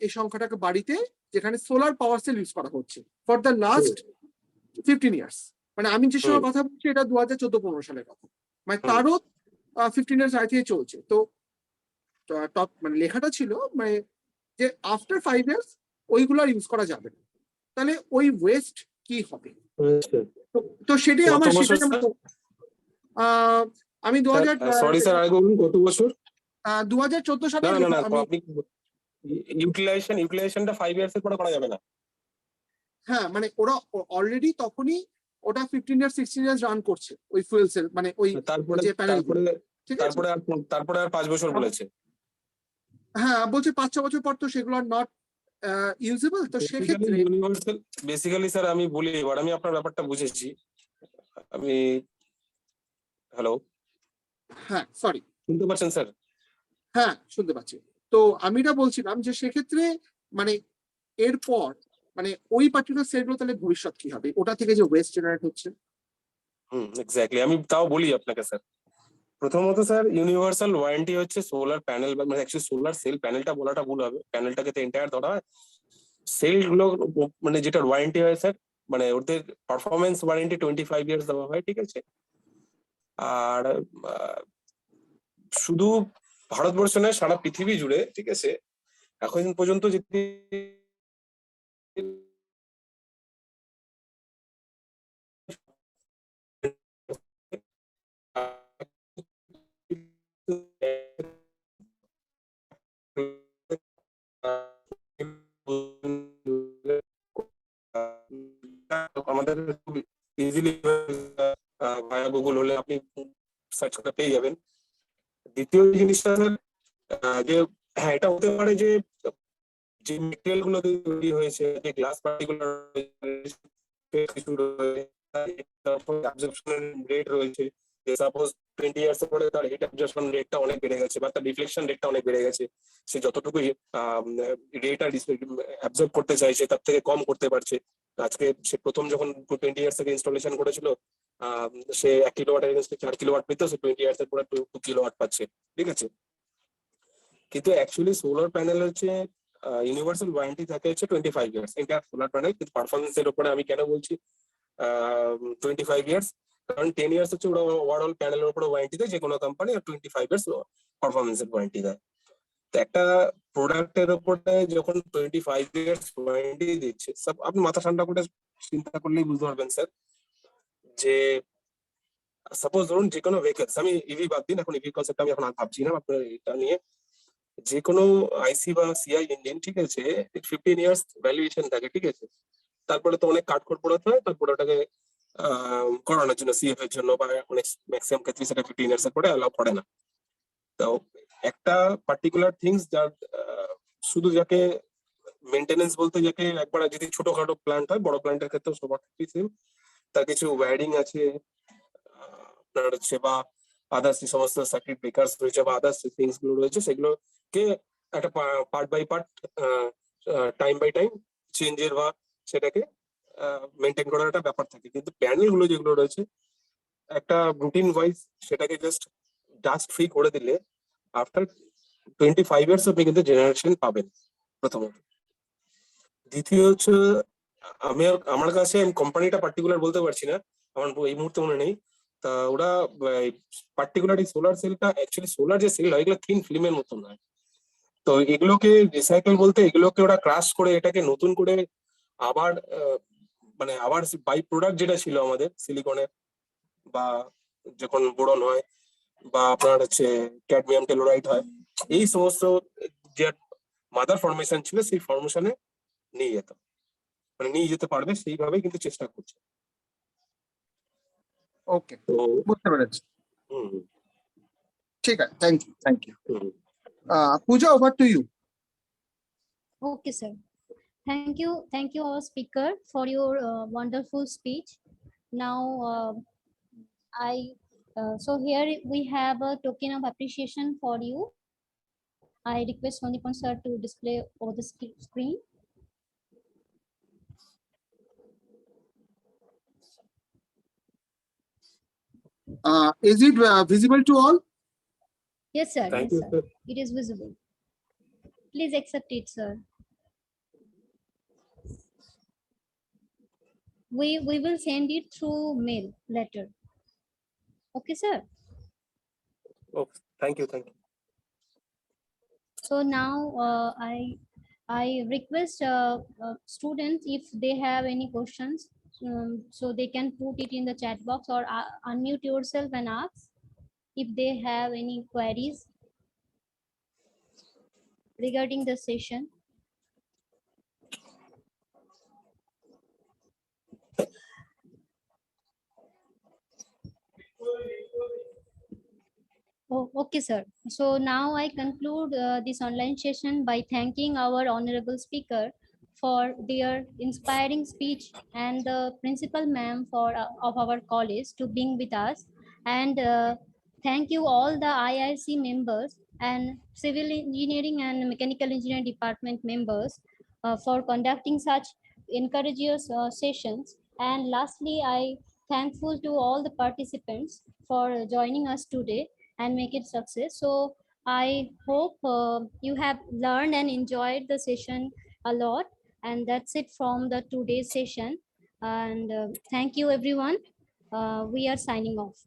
এই সংখ্যাটাকে বাড়িতে যেখানে সোলার পাওয়ার সেল ইউজ করা হচ্ছে ফর দ্য লাস্ট 15 ইয়ার্স। মানে আমি যে সময় কথা বলছি এটা 2014-15 সালের কথা, মানে তারও 15 ইয়ার্স আগে থেকে চলছে। তো টপ মানে লেখাটা ছিল মানে যে আফটার 5 ইয়ার্স ওইগুলো আর ইউজ করা যাবে না, তাহলে ওই ওয়েস্ট কি হবে? তো সেটাই আমার আমি 2014 সালে ইউটিলাইজেশনটা 5 ইয়ার্স এর পরে করা যাবে না। হ্যাঁ, মানে ওরা অলরেডি তখনই ওটা 15 ইয়ার্স 16 ইয়ার্স রান করছে ওই ফুয়েল সেল, মানে ওই যে প্যানেল, তারপরে আর 5 বছর বলেছে। হ্যাঁ, বলছে 5-6 বছর পর তো সেগুলো আর নট ইউজেবল। তো সেক্ষেত্রে ইউনিভার্সাল বেসিক্যালি স্যার আমি বলি, এবার আমি আপনার ব্যাপারটা বুঝেছি। আমি হ্যালো, হ্যাঁ সরি, শুনতে পাচ্ছেন স্যার? হ্যাঁ শুনতে পাচ্ছি। তো আমি এটা বলছিলাম যে সেক্ষেত্রে মানে এরপর মানে ওই পার্টিকুলার সেলগুলো তাহলে ভবিষ্যৎ কি হবে, ওটা থেকে যে ওয়েস্ট জেনারেট হচ্ছে? এক্স্যাক্টলি, আমি তাও বলি আপনাকে স্যার। প্রথমত স্যার, ইউনিভার্সাল ওয়ারেন্টি হচ্ছে সোলার প্যানেল, মানে অ্যাকচুয়ালি সোলার সেল প্যানেলটা বলাটা ভুল হবে, প্যানেলটাকে তো এন্টায়ার ধরা হয়। সেল গুলো মানে যেটা ওয়ারেন্টি হয় স্যার, মানে ওদের পারফরমেন্স ওয়ারেন্টি 25 ইয়ার্স দেওয়া হয়, ঠিক আছে? আর শুধু ভারতবর্ষ নয়, সারা পৃথিবী জুড়ে, ঠিক আছে, এখন পর্যন্ত যদি আমাদের ইজিলি ভায়া গুগল হলে আপনি সার্চ করে পেয়ে যাবেন। দ্বিতীয় জিনিসটা যে হ্যাঁ, এটা হতে পারে যে মেটেরিয়াল গুলো তৈরি হয়েছে, যে গ্লাস পার্টিকুলার রেট রয়েছে, সাপোজ 20 ইয়ার্স এর পরে তার হিট অ্যাবজর্পশন রেটটা অনেক বেড়ে গেছে বা তার ডিফ্লেকশন রেটটা অনেক বেড়ে গেছে, সে যতটুকু রেট অ্যাবজর্ব করতে চাইছে তার থেকে কম করতে পারছে। আজকে সে প্রথম যখন 20 ইয়ার্স থেকে ইনস্টলেশন করেছিল, সে 1 কিলোওয়াটের এগেইনস্টে 4 কিলোওয়াট পেত, সে 20 ইয়ার্স এর পরে 2 কিলোওয়াট পাচ্ছে, ঠিক আছে? কিন্তু অ্যাকচুয়ালি সোলার প্যানেল হচ্ছে ইউনিভার্সাল ওয়ারেন্টি থাকে হচ্ছে 25 ইয়ার্স এটা সোলার প্যানেল, কিন্তু পারফরমেন্সের উপরে আমি কেন বলছি 25 ইয়ার্স, কারণ 10 ইয়ার্স হচ্ছে ওরা ওভারঅল প্যানেলের উপরে ওয়ারেন্টি দেয় যে কোনো কোম্পানি, আর 25 ইয়ার্স পারফরমেন্সের ওয়ারেন্টি দেয়। একটা প্রোডাক্টের উপরে যখন 25 ইয়ার্স ওয়ারেন্টি দিচ্ছে, সব আপনি মাথা ঠান্ডা করে চিন্তা করলেই বুঝতে পারবেন স্যার, যে সাপোজ ধরুন যে কোনো ভেহিকলস, আমি ইভি বাদ দিন, এখন ইভি কনসেপ্ট আমি এখন আর ভাবছি না, আপনার এটা নিয়ে যে কোনো আইসি বা সিআই ইঞ্জিন, ঠিক আছে, 15 ইয়ার্স ভ্যালুয়েশন থাকে, ঠিক আছে, তারপরে তো অনেক কাঠখড় পোড়াতে হয়, তারপরে ওটাকে করানোর জন্য সিএফ এর জন্য, বা অনেক ম্যাক্সিমাম ক্ষেত্রে সেটা 15 ইয়ার্স এর পরে অ্যালাউ করে না। তো একটা পার্টিকুলার থিংস যার শুধু যাকে মেনটেনেন্স বলতে, যাকে একবার যদি ছোটখাটো প্ল্যান্ট হয়, বড় প্ল্যান্টের ক্ষেত্রেও সবার সেম, তার কিছু ওয়্যারিং আছে আপনার হচ্ছে, বা আদার্স যে সমস্ত সার্কিট ব্রেকার্স রয়েছে বা আদার্স থিংস গুলো রয়েছে, সেগুলোকে একটা part by part, time by time চেঞ্জের বা সেটাকে মেনটেন করার একটা ব্যাপার থাকে। কিন্তু প্যানেল গুলো যেগুলো রয়েছে একটা রুটিন ওয়াইজ সেটাকে জাস্ট ডাস্ট ফ্রি করে দিলে আফটার 25 ইয়ার্স আপনি কিন্তু জেনারেশন পাবেন, প্রথমত। দ্বিতীয় হচ্ছে, আমার কাছে কোম্পানিটা পার্টিকুলার বলতে পারছি না, আমার এই মুহূর্তে মনে নেই। তা ওরা পার্টিকুলার সোলার সেলটা, অ্যাকচুয়ালি সোলার যে সেল হয় এগুলো থিন ফিল্মের মতন হয়। তো এগুলোকে রিসাইকেল বলতে, এগুলোকে ওরা ক্রাশ করে এটাকে নতুন করে আবার মানে আবার বাই প্রোডাক্ট যেটা ছিল আমাদের সিলিকনের, বা যখন বোরন হয়, বা আপনার হচ্ছে ক্যাডমিয়াম টেলোরাইট হয়, এই সমস্ত যে মাদার ফর্মেশন ছিল সেই ফর্মেশনে নিয়ে যেত, মানে নিয়ে যেতে পারবে, সেইভাবেই কিন্তু চেষ্টা করছে। ওকে, তো বুঝতে পেরেছি। হুম ঠিক আছে, thank you, thank you. Hmm Pooja, over to you. Okay, sir. Thank you, our speaker, for your wonderful speech. Now, so here we have a token of appreciation for you. I request Sonipon sir to display over the screen. Is it visible to all? Yes, sir. Thank Yes, you, sir. sir. It is visible. Please accept it, sir. We will send it through mail letter. Okay, sir. Oh, thank you. So now I request students, if they have any questions, so they can put it in the chat box, or unmute yourself and ask if they have any queries regarding the session. Oh, okay, sir. So now I conclude this online session by thanking our honorable speaker for their inspiring speech, and the principal ma'am of our college to being with us. And thank you all the IIC members and civil engineering and mechanical engineering department members for conducting such encourageous sessions. And lastly, I thankful to all the participants for joining us today and make it success. So I hope you have learned and enjoyed the session a lot. And that's it from the today's session. And thank you, everyone. We are signing off.